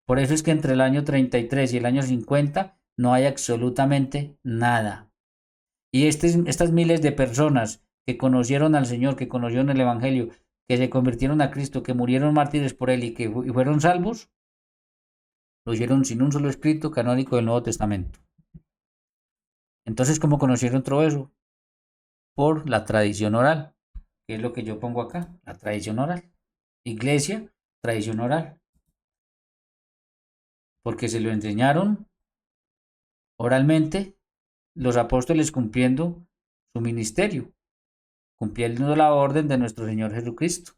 Por eso es que entre el año 33 y el año 50 no hay absolutamente nada. Y estas miles de personas que conocieron al Señor, que conocieron el Evangelio, que se convirtieron a Cristo, que murieron mártires por Él y que fueron salvos, lo hicieron sin un solo escrito canónico del Nuevo Testamento. Entonces, ¿cómo conocieron todo eso? Por la tradición oral, que es lo que yo pongo acá, la tradición oral. Iglesia, tradición oral. Porque se lo enseñaron oralmente los apóstoles cumpliendo su ministerio, cumpliendo la orden de nuestro Señor Jesucristo.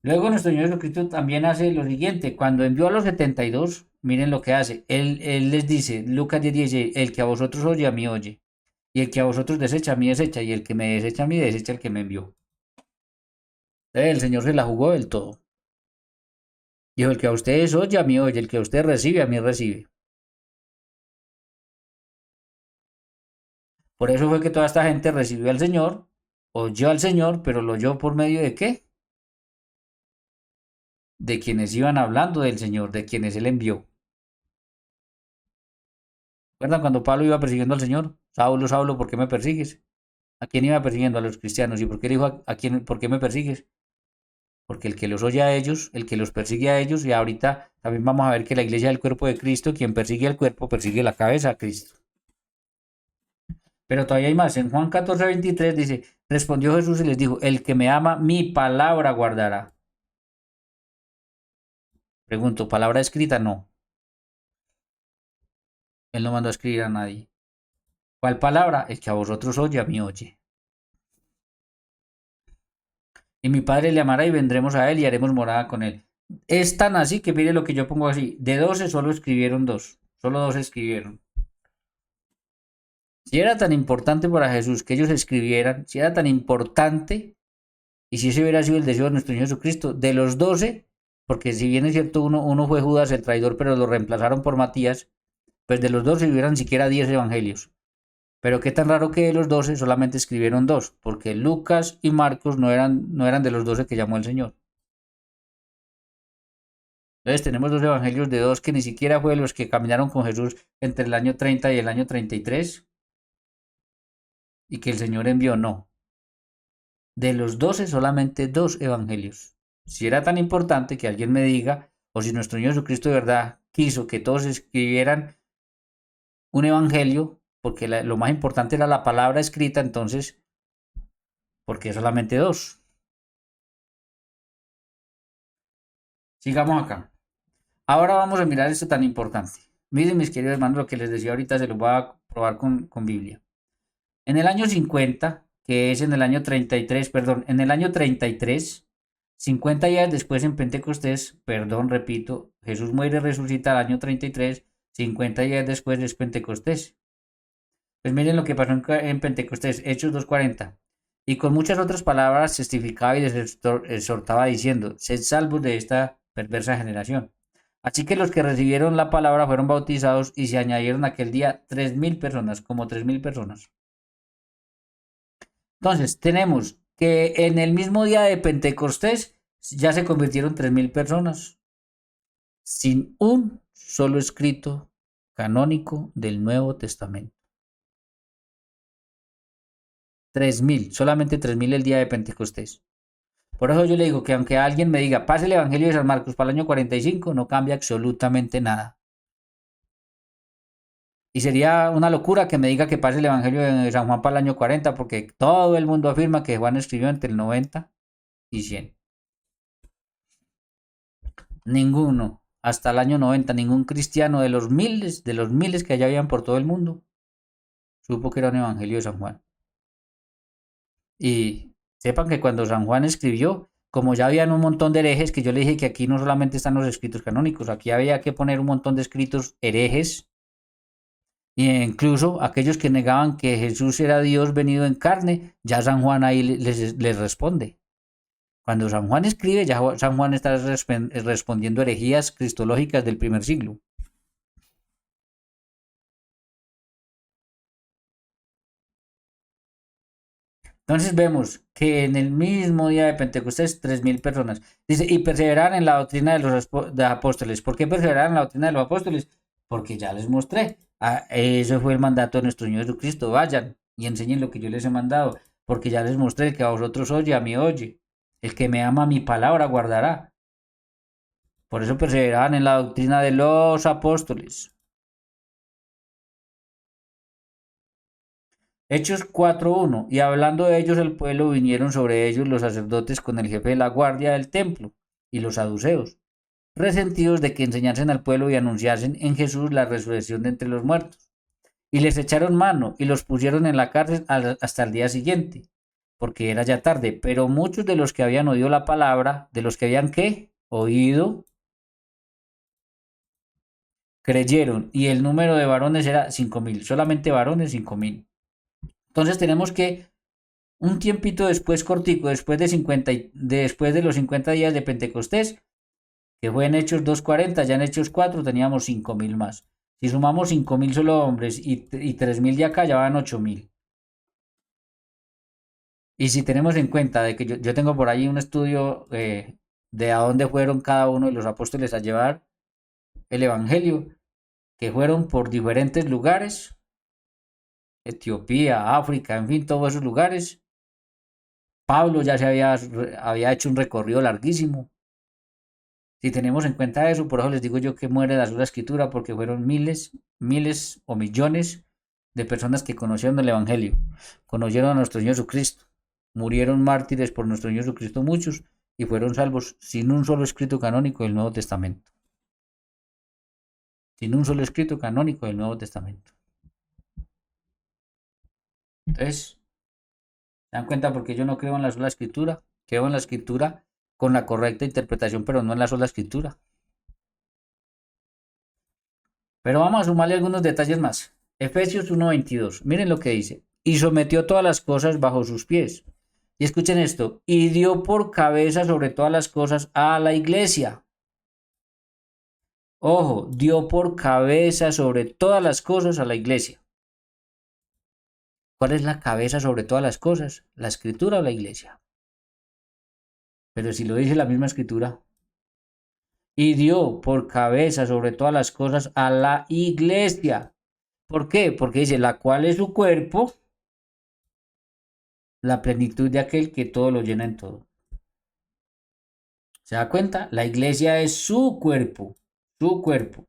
Luego nuestro Señor Jesucristo también hace lo siguiente, cuando envió a los 72, miren lo que hace, él les dice, Lucas 10:16, el que a vosotros oye, a mí oye, y el que a vosotros desecha, a mí desecha, y el que me desecha, a mí desecha, el que me envió. Entonces, el Señor se la jugó del todo. Dijo, el que a ustedes oye, a mí oye, el que a usted recibe, a mí recibe. Por eso fue que toda esta gente recibió al Señor, oyó al Señor, pero lo oyó por medio de ¿qué? De quienes iban hablando del Señor, de quienes Él envió. ¿Recuerdan cuando Pablo iba persiguiendo al Señor? Saulo, Saulo, ¿por qué me persigues? ¿A quién iba persiguiendo? A los cristianos. ¿Y por qué dijo por qué me persigues? Porque el que los oye a ellos, el que los persigue a ellos, y ahorita también vamos a ver que la iglesia es el cuerpo de Cristo, quien persigue el cuerpo, persigue la cabeza a Cristo. Pero todavía hay más. En Juan 14:23 dice, respondió Jesús y les dijo, el que me ama, mi palabra guardará. Pregunto, ¿palabra escrita? No. Él no mandó a escribir a nadie. ¿Cuál palabra? El que a vosotros oye, a mí oye. Y mi Padre le amará y vendremos a él y haremos morada con él. Es tan así que mire lo que yo pongo así. De 12 solo escribieron 2. Solo 2 escribieron. Si era tan importante para Jesús que ellos escribieran, si era tan importante, y si ese hubiera sido el deseo de nuestro Señor Jesucristo, de los 12, porque si bien es cierto, uno fue Judas el traidor, pero lo reemplazaron por Matías, pues de los 12 hubieran siquiera 10 evangelios. Pero qué tan raro que de los 12 solamente escribieron 2, porque Lucas y Marcos no eran de los 12 que llamó el Señor. Entonces tenemos 2 evangelios de 2 que ni siquiera fue los que caminaron con Jesús entre el año 30 y el año 33 y que el Señor envió, no. De los 12 solamente 2 evangelios. Si era tan importante que alguien me diga, o si nuestro Señor Jesucristo de verdad quiso que todos escribieran un evangelio, porque lo más importante era la palabra escrita, entonces, ¿por qué solamente 2? Sigamos acá. Ahora vamos a mirar esto tan importante. Miren, mis queridos hermanos, lo que les decía ahorita se lo voy a probar con Biblia. En el año 50, que es en el año 33, perdón, en el año 33 50 días después en Pentecostés, perdón, repito, Jesús muere y resucita al año 33, 50 días después es Pentecostés. Pues miren lo que pasó en Pentecostés, Hechos 2:40. Y con muchas otras palabras testificaba y les exhortaba diciendo, sed salvos de esta perversa generación. Así que los que recibieron la palabra fueron bautizados y se añadieron aquel día 3.000 personas, como 3.000 personas. Entonces, tenemos que en el mismo día de Pentecostés ya se convirtieron 3.000 personas, sin un solo escrito canónico del Nuevo Testamento. 3.000, solamente 3.000 el día de Pentecostés. Por eso yo le digo que aunque alguien me diga, pase el Evangelio de San Marcos para el año 45, no cambia absolutamente nada. Y sería una locura que me diga que pase el Evangelio de San Juan para el año 40, porque todo el mundo afirma que Juan escribió entre el 90 y 100. Ninguno, hasta el año 90, ningún cristiano de los miles que allá habían por todo el mundo, supo que era un Evangelio de San Juan. Y sepan que cuando San Juan escribió, como ya habían un montón de herejes, que yo le dije que aquí no solamente están los escritos canónicos, aquí había que poner un montón de escritos herejes, e incluso aquellos que negaban que Jesús era Dios venido en carne, ya San Juan ahí les responde. Cuando San Juan escribe, ya San Juan está respondiendo herejías cristológicas del primer siglo. Entonces vemos que en el mismo día de Pentecostés 3.000 personas. Dice, y perseveraron en la doctrina de los apóstoles. ¿Por qué perseveraron en la doctrina de los apóstoles? Porque ya les mostré. Eso fue el mandato de nuestro Señor Jesucristo. Vayan y enseñen lo que yo les he mandado. Porque ya les mostré, el que a vosotros oye, a mí oye. El que me ama mi palabra guardará. Por eso perseveraban en la doctrina de los apóstoles. Hechos 4:1. Y hablando de ellos el pueblo, vinieron sobre ellos los sacerdotes con el jefe de la guardia del templo y los saduceos, resentidos de que enseñasen al pueblo y anunciasen en Jesús la resurrección de entre los muertos. Y les echaron mano y los pusieron en la cárcel hasta el día siguiente, porque era ya tarde. Pero muchos de los que habían oído la palabra, de los que habían ¿qué? Oído, creyeron. Y el número de varones era 5.000, solamente varones 5.000. Entonces tenemos que un tiempito después, cortico, después de los 50 días de Pentecostés, que fue en Hechos 2:40, ya en Hechos 4 teníamos 5.000 más. Si sumamos 5.000 solo hombres y 3.000 de acá, ya van 8.000. Y si tenemos en cuenta de que yo tengo por ahí un estudio de a dónde fueron cada uno de los apóstoles a llevar el Evangelio, que fueron por diferentes lugares, Etiopía, África, en fin, todos esos lugares. Pablo ya había hecho un recorrido larguísimo. Si tenemos en cuenta eso, por eso les digo yo que muere la sola escritura, porque fueron miles, miles o millones de personas que conocieron el Evangelio, conocieron a nuestro Señor Jesucristo, murieron mártires por nuestro Señor Jesucristo muchos y fueron salvos sin un solo escrito canónico del Nuevo Testamento. Sin un solo escrito canónico del Nuevo Testamento. Entonces, ¿se dan cuenta porque yo no creo en la sola escritura? Creo en la escritura con la correcta interpretación, pero no en la sola escritura. Pero vamos a sumarle algunos detalles más. Efesios 1:22. Miren lo que dice. Y sometió todas las cosas bajo sus pies. Y escuchen esto. Y dio por cabeza sobre todas las cosas a la iglesia. Ojo, dio por cabeza sobre todas las cosas a la iglesia. ¿Cuál es la cabeza sobre todas las cosas? ¿La escritura o la iglesia? Pero si lo dice la misma escritura. Y dio por cabeza sobre todas las cosas a la iglesia. ¿Por qué? Porque dice, la cual es su cuerpo, la plenitud de aquel que todo lo llena en todo. ¿Se da cuenta? La iglesia es su cuerpo, su cuerpo.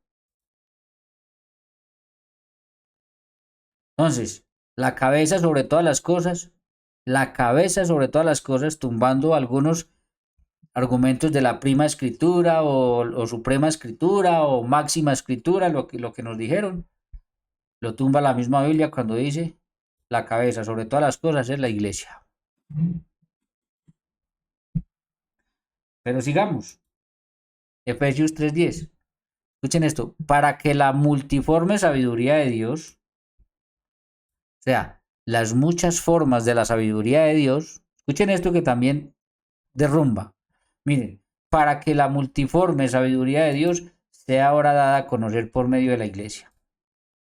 Entonces, la cabeza sobre todas las cosas, la cabeza sobre todas las cosas, tumbando algunos argumentos de la prima escritura o suprema escritura o máxima escritura, lo que nos dijeron. Lo tumba la misma Biblia cuando dice, la cabeza sobre todas las cosas es la iglesia. Pero sigamos. Efesios 3:10. Escuchen esto. Para que la multiforme sabiduría de Dios, o sea, las muchas formas de la sabiduría de Dios, escuchen esto que también derrumba. Miren, para que la multiforme sabiduría de Dios sea ahora dada a conocer por medio de la iglesia.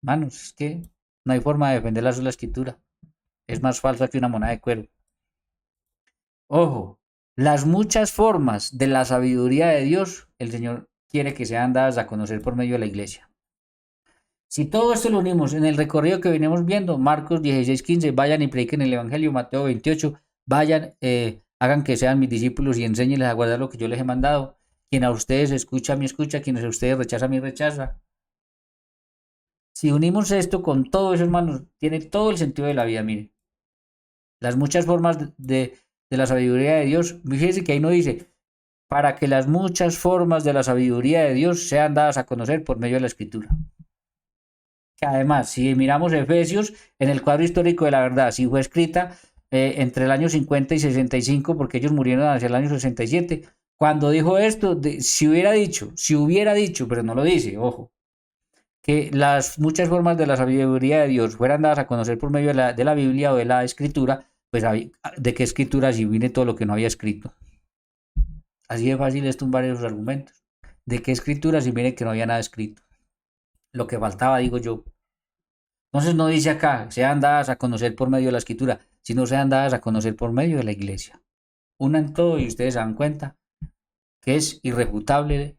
Manos, es que no hay forma de defender la sola escritura. Es más falsa que una moneda de cuero. Ojo, las muchas formas de la sabiduría de Dios, el Señor quiere que sean dadas a conocer por medio de la iglesia. Si todo esto lo unimos en el recorrido que venimos viendo, Marcos 16:15, vayan y prediquen el Evangelio, Mateo 28, vayan, hagan que sean mis discípulos y enséñenles a guardar lo que yo les he mandado. Quien a ustedes escucha, a mí escucha, quien a ustedes rechaza, a mí rechaza. Si unimos esto con todo eso, hermanos, tiene todo el sentido de la vida, miren. Las muchas formas de la sabiduría de Dios, fíjense que ahí no dice, para que las muchas formas de la sabiduría de Dios sean dadas a conocer por medio de la escritura. Que además, si miramos Efesios, en el cuadro histórico de la verdad, si fue escrita entre el año 50 y 65, porque ellos murieron hacia el año 67, cuando dijo esto, si hubiera dicho, pero no lo dice, ojo, que las muchas formas de la sabiduría de Dios fueran dadas a conocer por medio de la Biblia o de la escritura, pues de qué escritura si viene todo lo que no había escrito. Así de fácil es tumbar esos argumentos. ¿De qué escritura si viene que no había nada escrito? Lo que faltaba, digo yo. Entonces no dice acá, sean dadas a conocer por medio de la escritura, sino sean dadas a conocer por medio de la iglesia. Unan todo y ustedes se dan cuenta que es irrefutable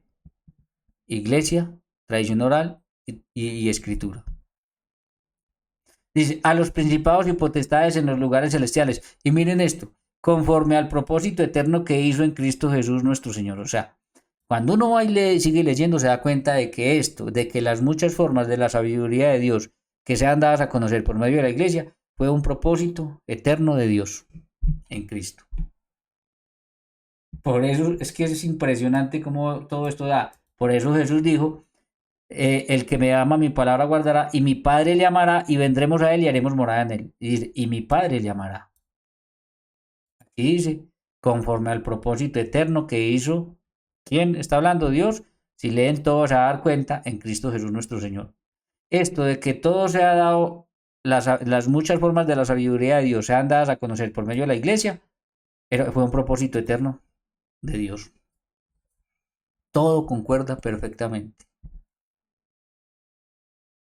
iglesia, tradición oral y escritura. Dice, a los principados y potestades en los lugares celestiales. Y miren esto, conforme al propósito eterno que hizo en Cristo Jesús nuestro Señor. O sea, cuando uno va y sigue leyendo, se da cuenta de que esto, de que las muchas formas de la sabiduría de Dios que sean dadas a conocer por medio de la iglesia, fue un propósito eterno de Dios en Cristo. Por eso es que es impresionante cómo todo esto da. Por eso Jesús dijo, el que me ama mi palabra guardará y mi Padre le amará y vendremos a él y haremos morada en él. Y dice, y mi Padre le amará. Aquí dice, conforme al propósito eterno que hizo, ¿quién está hablando? Dios. Si leen todos se van a dar cuenta en Cristo Jesús nuestro Señor. Esto de que todo se ha dado, las muchas formas de la sabiduría de Dios sean dadas a conocer por medio de la iglesia, fue un propósito eterno de Dios. Todo concuerda perfectamente.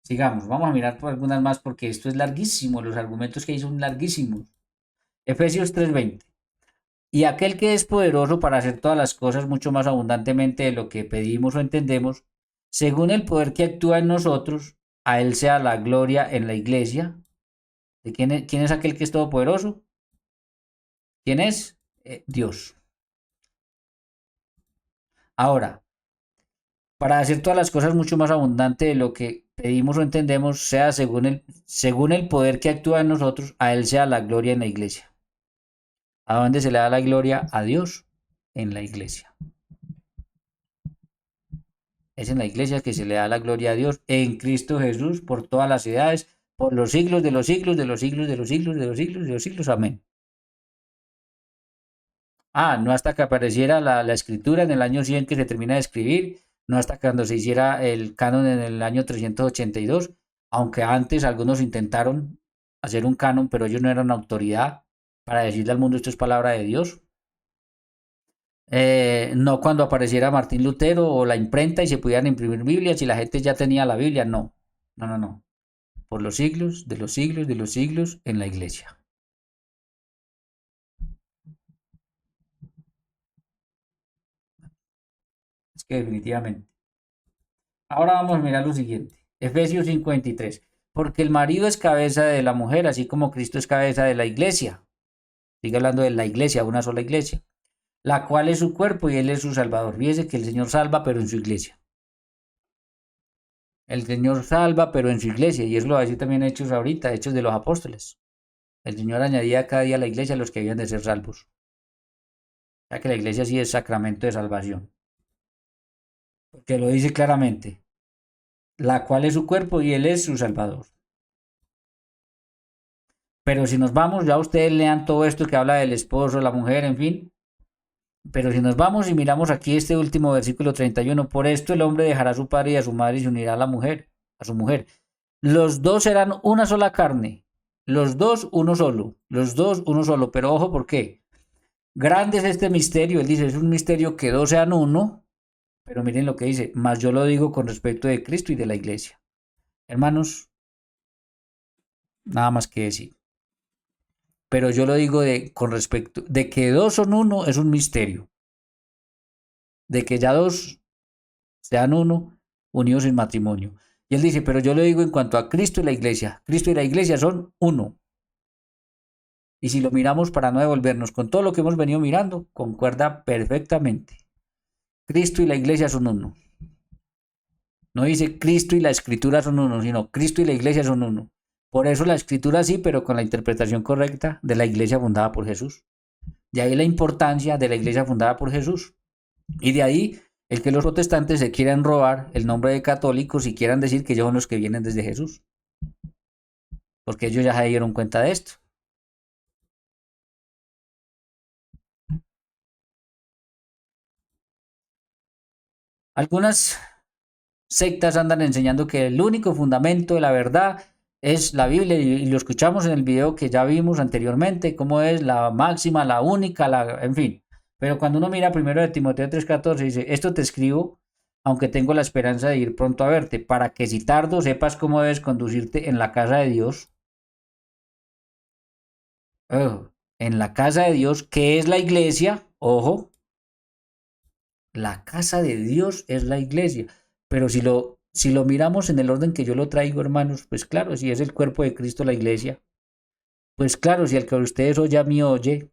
Sigamos, vamos a mirar por algunas más porque esto es larguísimo, los argumentos que hay son larguísimos. Efesios 3:20. Y aquel que es poderoso para hacer todas las cosas mucho más abundantemente de lo que pedimos o entendemos, según el poder que actúa en nosotros, a él sea la gloria en la iglesia. ¿De quién es aquel que es todopoderoso? ¿Quién es? Dios. Ahora, para hacer todas las cosas mucho más abundante de lo que pedimos o entendemos, sea según el poder que actúa en nosotros, a él sea la gloria en la iglesia. ¿A dónde se le da la gloria? A Dios, en la iglesia. Es en la iglesia que se le da la gloria a Dios, en Cristo Jesús, por todas las edades, por los siglos de los siglos, de los siglos, de los siglos, de los siglos, de los siglos. Amén. No hasta que apareciera la escritura en el año 100 que se termina de escribir, no hasta cuando se hiciera el canon en el año 382, aunque antes algunos intentaron hacer un canon, pero ellos no eran autoridad para decirle al mundo esto es palabra de Dios. No cuando apareciera Martín Lutero o la imprenta y se pudieran imprimir Biblias y la gente ya tenía la Biblia, no, no, no, no. Por los siglos, de los siglos, de los siglos en la iglesia. Es que definitivamente. Ahora vamos a mirar lo siguiente. Efesios 53. Porque el marido es cabeza de la mujer, así como Cristo es cabeza de la iglesia. Sigue hablando de la iglesia, una sola iglesia. La cual es su cuerpo y él es su salvador. Fíjese que el Señor salva, pero en su iglesia. El Señor salva, pero en su iglesia. Y eso lo va a decir también Hechos ahorita, Hechos de los Apóstoles. El Señor añadía cada día a la iglesia a los que habían de ser salvos. O sea que la iglesia sí es sacramento de salvación. Porque lo dice claramente. La cual es su cuerpo y él es su salvador. Pero si nos vamos, ya ustedes lean todo esto que habla del esposo, la mujer, en fin. Pero si nos vamos y miramos aquí este último versículo 31, por esto el hombre dejará a su padre y a su madre y se unirá a la mujer, a su mujer. Los dos serán una sola carne. Los dos uno solo. Los dos uno solo. Pero ojo, ¿por qué? Grande es este misterio. Él dice, es un misterio que dos sean uno. Pero miren lo que dice. Mas yo lo digo con respecto de Cristo y de la iglesia. Hermanos, nada más que decir. Pero yo lo digo con respecto de que dos son uno es un misterio. De que ya dos sean uno, unidos en matrimonio. Y él dice, pero yo lo digo en cuanto a Cristo y la iglesia. Cristo y la iglesia son uno. Y si lo miramos para no devolvernos con todo lo que hemos venido mirando, concuerda perfectamente. Cristo y la iglesia son uno. No dice Cristo y la escritura son uno, sino Cristo y la iglesia son uno. Por eso la escritura sí, pero con la interpretación correcta de la iglesia fundada por Jesús. De ahí la importancia de la iglesia fundada por Jesús. Y de ahí el que los protestantes se quieran robar el nombre de católicos y quieran decir que ellos son los que vienen desde Jesús. Porque ellos ya se dieron cuenta de esto. Algunas sectas andan enseñando que el único fundamento de la verdad es la Biblia y lo escuchamos en el video que ya vimos anteriormente, cómo es la máxima, la única, en fin. Pero cuando uno mira primero de Timoteo 3:14 dice, esto te escribo, aunque tengo la esperanza de ir pronto a verte, para que si tardo sepas cómo debes conducirte en la casa de Dios. En la casa de Dios, que es la iglesia, ojo, la casa de Dios es la iglesia. Pero si lo miramos en el orden que yo lo traigo, hermanos, pues claro, si es el cuerpo de Cristo la iglesia, pues claro, si el que ustedes oye a mí oye,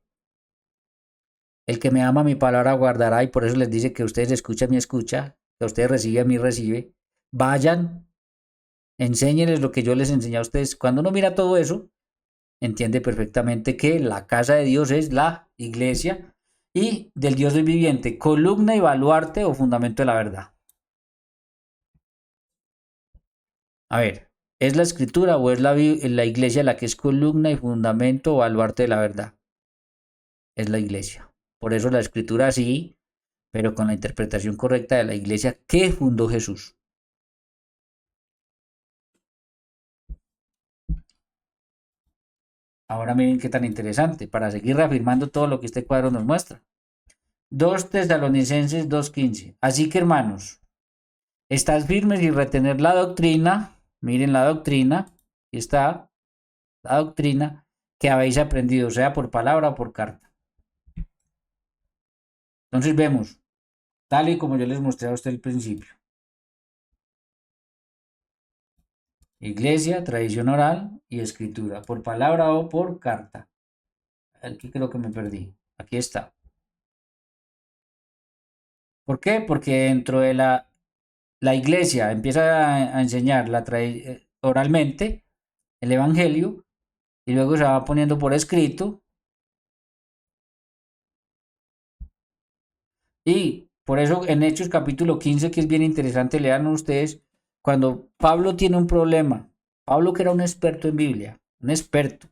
el que me ama mi palabra guardará, y por eso les dice que ustedes escuchan mi escucha, que ustedes reciben a mí recibe, vayan, enséñenles lo que yo les enseñé a ustedes. Cuando uno mira todo eso, entiende perfectamente que la casa de Dios es la iglesia y del Dios viviente, columna y baluarte o fundamento de la verdad. A ver, ¿es la escritura o es la iglesia la que es columna y fundamento o baluarte de la verdad? Es la iglesia. Por eso la escritura sí, pero con la interpretación correcta de la iglesia que fundó Jesús. Ahora miren qué tan interesante, para seguir reafirmando todo lo que este cuadro nos muestra. 2 Tesalonicenses 2:15. Así que hermanos, estad firmes y retener la doctrina, miren la doctrina, aquí está la doctrina que habéis aprendido, sea por palabra o por carta. Entonces vemos, tal y como yo les mostré a usted al principio. Iglesia, tradición oral y escritura, por palabra o por carta. Aquí creo que me perdí. Aquí está. ¿Por qué? Porque dentro de la iglesia empieza a enseñar oralmente el evangelio y luego se va poniendo por escrito. Y por eso en Hechos capítulo 15, que es bien interesante, lean ustedes, cuando Pablo tiene un problema, Pablo que era un experto en Biblia, un experto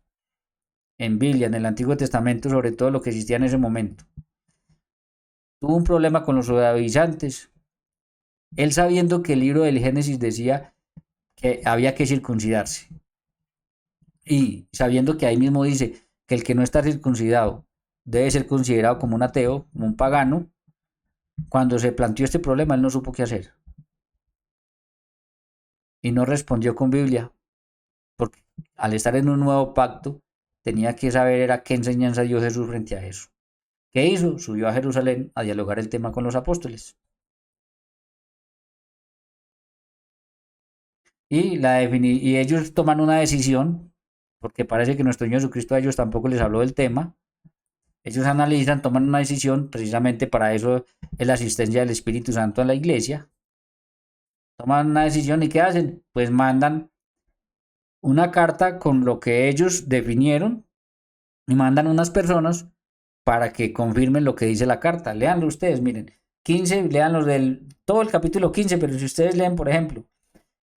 en Biblia, en el Antiguo Testamento, sobre todo lo que existía en ese momento, tuvo un problema con los judaizantes, él sabiendo que el libro del Génesis decía que había que circuncidarse, y sabiendo que ahí mismo dice que el que no está circuncidado debe ser considerado como un ateo, como un pagano, cuando se planteó este problema él no supo qué hacer y no respondió con Biblia, porque al estar en un nuevo pacto tenía que saber era qué enseñanza dio Jesús frente a eso. ¿Qué hizo? Subió a Jerusalén a dialogar el tema con los apóstoles. Y ellos toman una decisión, porque parece que nuestro Señor Jesucristo a ellos tampoco les habló del tema. Ellos analizan, toman una decisión, precisamente para eso es la asistencia del Espíritu Santo a la iglesia. Toman una decisión y ¿qué hacen? Pues mandan una carta con lo que ellos definieron y mandan unas personas para que confirmen lo que dice la carta. Leanlo ustedes, miren. 15, leanlos todo el capítulo 15, pero si ustedes leen, por ejemplo,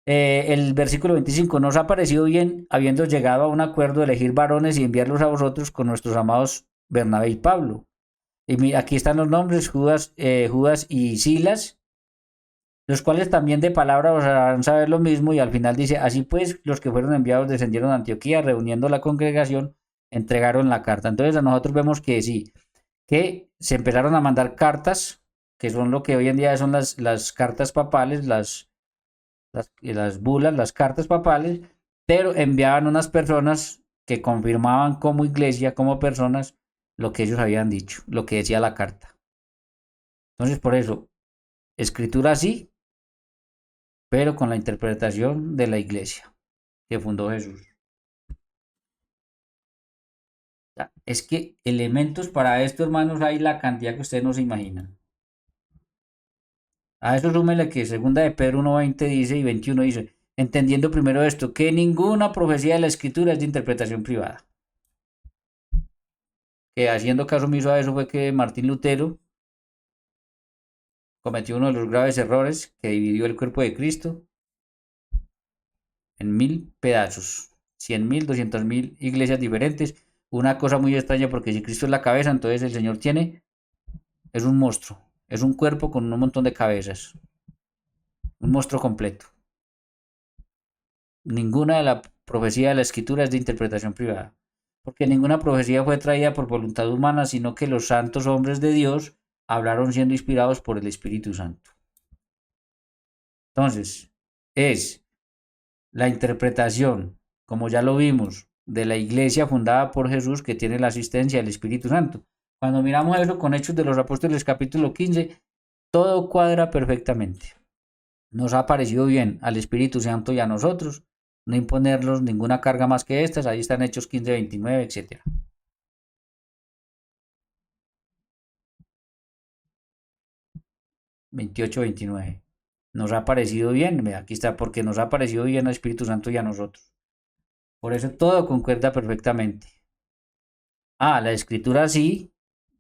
el versículo 25, nos ha parecido bien, habiendo llegado a un acuerdo de elegir varones y enviarlos a vosotros con nuestros amados Bernabé y Pablo, Y aquí están los nombres, Judas y Silas, los cuales también de palabra os harán saber lo mismo, y al final dice, así pues los que fueron enviados descendieron a Antioquía, reuniendo la congregación, entregaron la carta. Entonces a nosotros vemos que sí, que se empezaron a mandar cartas, que son lo que hoy en día son las cartas papales, las bulas, las cartas papales, pero enviaban unas personas que confirmaban como iglesia, como personas, lo que ellos habían dicho, lo que decía la carta. Entonces por eso, escritura sí, pero con la interpretación de la iglesia que fundó Jesús. Es que elementos para esto, hermanos, hay la cantidad que ustedes no se imaginan. A eso súmele que segunda de Pedro 1:20 dice y 21 dice, entendiendo primero esto, que ninguna profecía de la escritura es de interpretación privada. Que haciendo caso omiso a eso fue que Martín Lutero cometió uno de los graves errores que dividió el cuerpo de Cristo en 1000 pedazos, 100.000, 200.000 iglesias diferentes. Una cosa muy extraña porque si Cristo es la cabeza, entonces el Señor es un monstruo, es un cuerpo con un montón de cabezas, un monstruo completo. Ninguna de la profecía de la escritura es de interpretación privada, porque ninguna profecía fue traída por voluntad humana, sino que los santos hombres de Dios hablaron siendo inspirados por el Espíritu Santo. Entonces, es la interpretación, como ya lo vimos, de la iglesia fundada por Jesús que tiene la asistencia del Espíritu Santo. Cuando miramos eso con Hechos de los Apóstoles capítulo 15, todo cuadra perfectamente. Nos ha parecido bien al Espíritu Santo y a nosotros no imponerlos ninguna carga más que estas. Ahí están Hechos 15, 29, etc. 28, 29. Nos ha parecido bien, aquí está, porque nos ha parecido bien al Espíritu Santo y a nosotros. Por eso todo concuerda perfectamente. La escritura sí,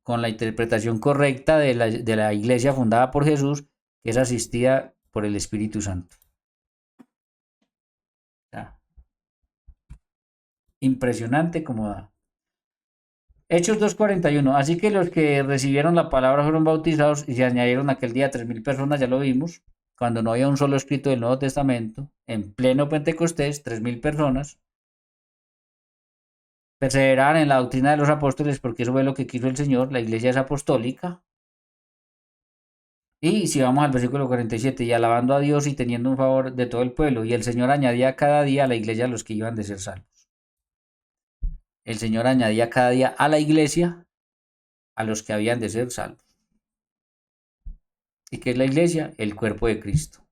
con la interpretación correcta de la iglesia fundada por Jesús, que es asistida por el Espíritu Santo. Impresionante como da. Hechos 2:41. Así que los que recibieron la palabra fueron bautizados y se añadieron aquel día 3.000 personas, ya lo vimos, cuando no había un solo escrito del Nuevo Testamento, en pleno Pentecostés, 3.000 personas. Perseveraban en la doctrina de los apóstoles porque eso fue lo que quiso el Señor, la iglesia es apostólica. Y si vamos al versículo 47, y alabando a Dios y teniendo un favor de todo el pueblo, y el Señor añadía cada día a la iglesia a los que iban de ser salvos. El Señor añadía cada día a la iglesia a los que habían de ser salvos. ¿Y qué es la iglesia? El cuerpo de Cristo.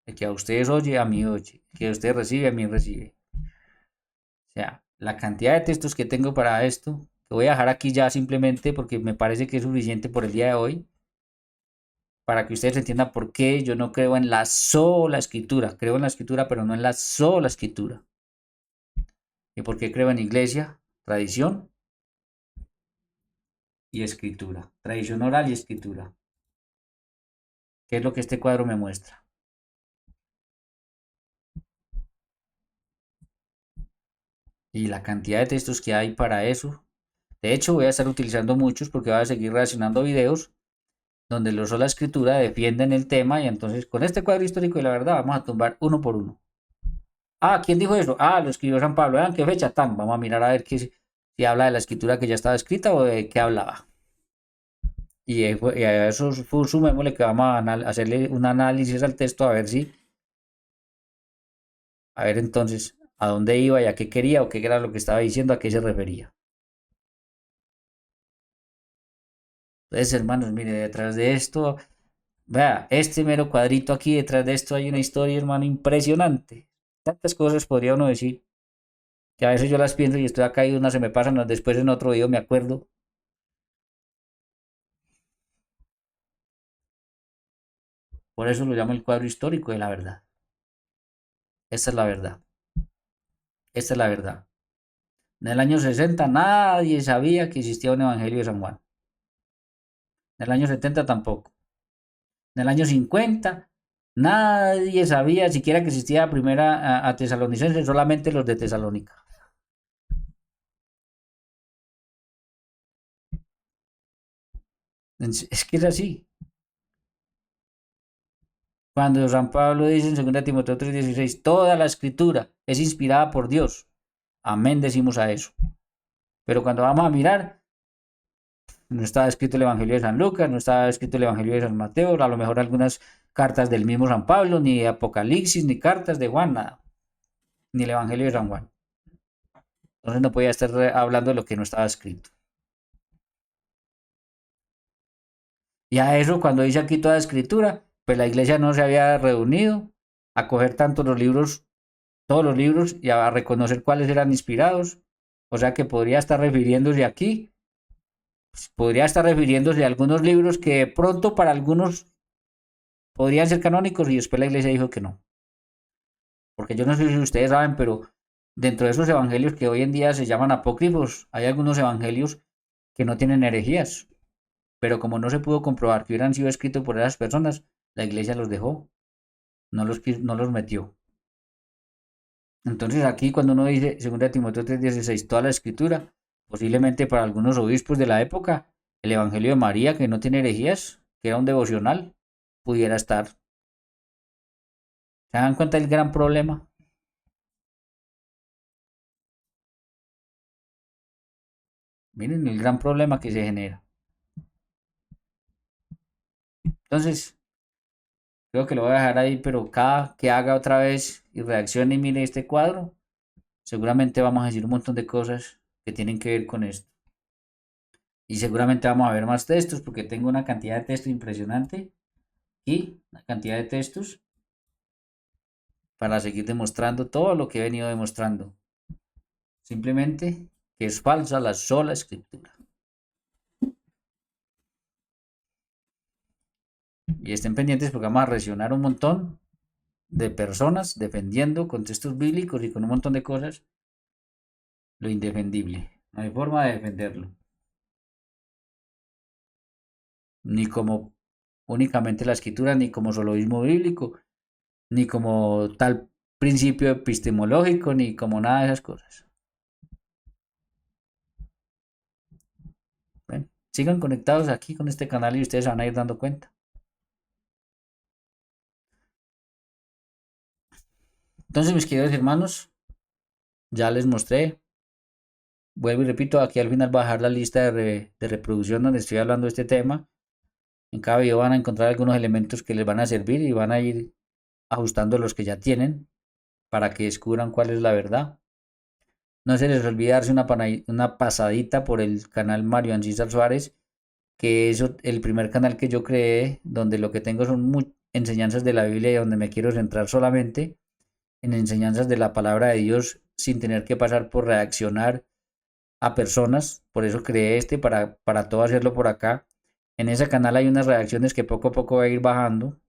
El que a ustedes oye, a mí oye. El que a ustedes recibe, a mí recibe. O sea, la cantidad de textos que tengo para esto, que voy a dejar aquí ya simplemente porque me parece que es suficiente por el día de hoy, para que ustedes entiendan por qué yo no creo en la sola escritura. Creo en la escritura, pero no en la sola escritura. ¿Y por qué creo en iglesia? Tradición y escritura. Tradición oral y escritura. ¿Qué es lo que este cuadro me muestra? Y la cantidad de textos que hay para eso. De hecho, voy a estar utilizando muchos porque voy a seguir relacionando videos donde los sola escritura defienden el tema, y entonces con este cuadro histórico de la verdad vamos a tumbar uno por uno. ¿Quién dijo eso? Lo escribió San Pablo. ¿En qué fecha? Tan. Vamos a mirar a ver si habla de la escritura que ya estaba escrita o de qué hablaba. Y a eso sumémosle que vamos a hacerle un análisis al texto a ver entonces a dónde iba y a qué quería o qué era lo que estaba diciendo, a qué se refería. Entonces, hermanos, mire, detrás de esto, vea, este mero cuadrito aquí, detrás de esto hay una historia, hermano, impresionante. Tantas cosas podría uno decir, que a veces yo las pienso y estoy acá y unas se me pasan, después en otro video me acuerdo. Por eso lo llamo el cuadro histórico de la verdad. Esta es la verdad. Esta es la verdad. En el año 60 nadie sabía que existía un evangelio de San Juan. En el año 70 tampoco. En el año 50 nadie sabía siquiera que existía primera a Tesalonicenses, solamente los de Tesalónica. Es que es así. Cuando San Pablo dice en 2 Timoteo 3:16, toda la escritura es inspirada por Dios. Amén, decimos a eso. Pero cuando vamos a mirar, no está escrito el Evangelio de San Lucas, no está escrito el Evangelio de San Mateo, a lo mejor algunas cartas del mismo San Pablo, ni Apocalipsis, ni cartas de Juan, nada, ni el Evangelio de San Juan. Entonces no podía estar hablando de lo que no estaba escrito. Y a eso, cuando dice aquí toda escritura, pues la iglesia no se había reunido a coger tanto los libros, todos los libros, y a reconocer cuáles eran inspirados. O sea que podría estar refiriéndose aquí, pues, podría estar refiriéndose a algunos libros que de pronto para algunos podrían ser canónicos y después la iglesia dijo que no. Porque yo no sé si ustedes saben, pero dentro de esos evangelios que hoy en día se llaman apócrifos, hay algunos evangelios que no tienen herejías. Pero como no se pudo comprobar que hubieran sido escritos por esas personas, la iglesia los dejó, no los metió. Entonces aquí cuando uno dice 2 Timoteo 3:16, toda la escritura, posiblemente para algunos obispos de la época, el Evangelio de María, que no tiene herejías, que era un devocional, pudiera estar. ¿Se dan cuenta del gran problema? Miren el gran problema que se genera. Entonces, creo que lo voy a dejar ahí, pero cada que haga otra vez y reaccione y mire este cuadro, seguramente vamos a decir un montón de cosas que tienen que ver con esto. Y seguramente vamos a ver más textos porque tengo una cantidad de textos impresionante y una cantidad de textos para seguir demostrando todo lo que he venido demostrando. Simplemente que es falsa la sola escritura. Y estén pendientes porque vamos a reaccionar un montón de personas defendiendo con textos bíblicos y con un montón de cosas lo indefendible. No hay forma de defenderlo. Ni como únicamente la escritura, ni como soloísmo bíblico, ni como tal principio epistemológico, ni como nada de esas cosas. Bueno, sigan conectados aquí con este canal y ustedes se van a ir dando cuenta. Entonces, mis queridos hermanos, ya les mostré. Vuelvo y repito, aquí al final voy a dejar la lista de reproducción donde estoy hablando de este tema. En cada video van a encontrar algunos elementos que les van a servir y van a ir ajustando los que ya tienen para que descubran cuál es la verdad. No se les olvide darse una pasadita por el canal Mario Ancísar Suárez, que es el primer canal que yo creé, donde lo que tengo son enseñanzas de la Biblia y donde me quiero centrar solamente en enseñanzas de la palabra de Dios sin tener que pasar por reaccionar a personas. Por eso creé para todo hacerlo por acá. En ese canal hay unas reacciones que poco a poco va a ir bajando,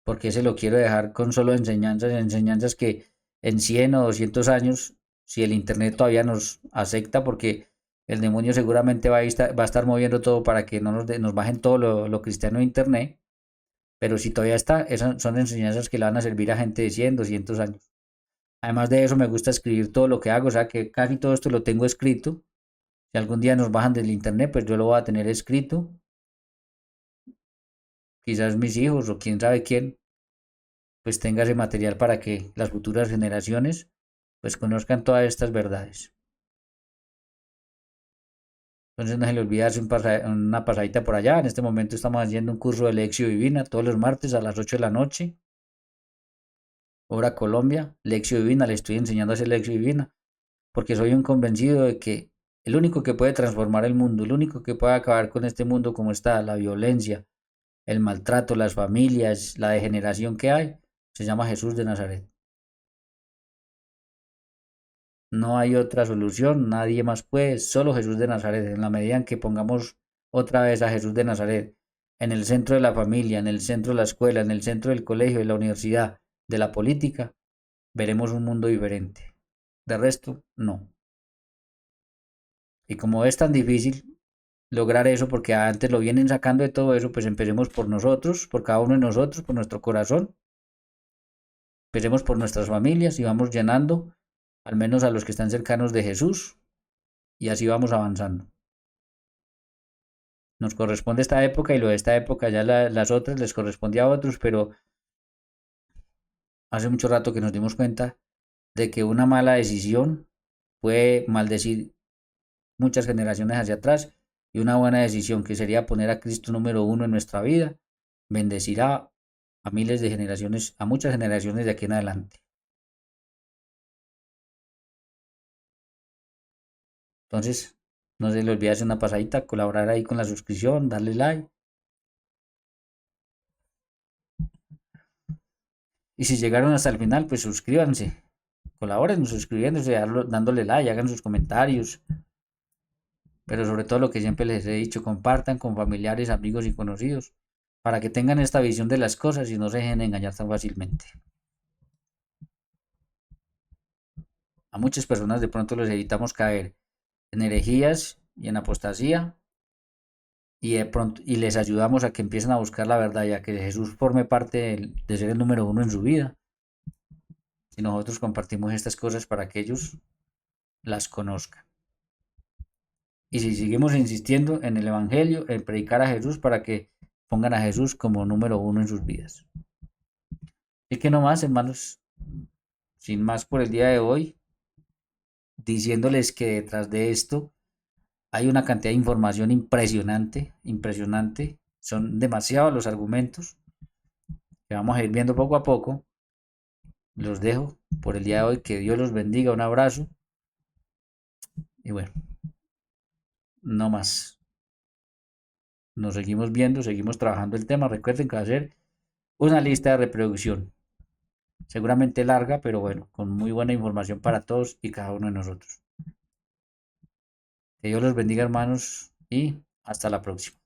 porque ese lo quiero dejar con solo enseñanzas que en 100 o 200 años, si el Internet todavía nos acepta, porque el demonio seguramente va a estar moviendo todo para que no nos bajen todo lo cristiano de Internet, pero si todavía está, esas son enseñanzas que le van a servir a gente de 100, 200 años. Además de eso, me gusta escribir todo lo que hago, o sea que casi todo esto lo tengo escrito. Si algún día nos bajan del Internet, pues yo lo voy a tener escrito. Quizás mis hijos o quién sabe quién, pues tenga ese material para que las futuras generaciones pues conozcan todas estas verdades. Entonces no se le olvide darse una pasadita por allá. En este momento estamos haciendo un curso de Lección Divina todos los martes a las 8 de la noche, hora Colombia. Lección Divina, le estoy enseñando a hacer Lección Divina, porque soy un convencido de que el único que puede transformar el mundo, el único que puede acabar con este mundo como está, la violencia, el maltrato, las familias, la degeneración que hay, se llama Jesús de Nazaret. No hay otra solución, nadie más puede, solo Jesús de Nazaret. En la medida en que pongamos otra vez a Jesús de Nazaret en el centro de la familia, en el centro de la escuela, en el centro del colegio, de la universidad, de la política, veremos un mundo diferente. De resto, no. Y como es tan difícil lograr eso, porque antes lo vienen sacando de todo eso, pues empecemos por nosotros, por cada uno de nosotros, por nuestro corazón. Empecemos por nuestras familias y vamos llenando al menos a los que están cercanos de Jesús y así vamos avanzando. Nos corresponde esta época y lo de esta época ya las otras les correspondía a otros, pero hace mucho rato que nos dimos cuenta de que una mala decisión puede maldecir muchas generaciones hacia atrás y una buena decisión que sería poner a Cristo número uno en nuestra vida, bendecirá a miles de generaciones, a muchas generaciones de aquí en adelante. Entonces, no se les olvide hacer una pasadita, colaborar ahí con la suscripción, darle like. Y si llegaron hasta el final, pues suscríbanse, colaboren suscribiéndose, dándole like, hagan sus comentarios. Pero sobre todo lo que siempre les he dicho, compartan con familiares, amigos y conocidos para que tengan esta visión de las cosas y no se dejen engañar tan fácilmente. A muchas personas de pronto les evitamos caer en herejías y en apostasía y de pronto y les ayudamos a que empiecen a buscar la verdad y a que Jesús forme parte de ser el número uno en su vida. Y nosotros compartimos estas cosas para que ellos las conozcan. Y si seguimos insistiendo en el Evangelio, en predicar a Jesús para que pongan a Jesús como número uno en sus vidas. Y que no más, hermanos, sin más por el día de hoy, diciéndoles que detrás de esto hay una cantidad de información impresionante, impresionante. Son demasiados los argumentos que vamos a ir viendo poco a poco. Los dejo por el día de hoy. Que Dios los bendiga. Un abrazo. Y bueno, no más. Nos seguimos viendo, seguimos trabajando el tema. Recuerden que va a ser una lista de reproducción. Seguramente larga, pero bueno, con muy buena información para todos y cada uno de nosotros. Que Dios los bendiga, hermanos, y hasta la próxima.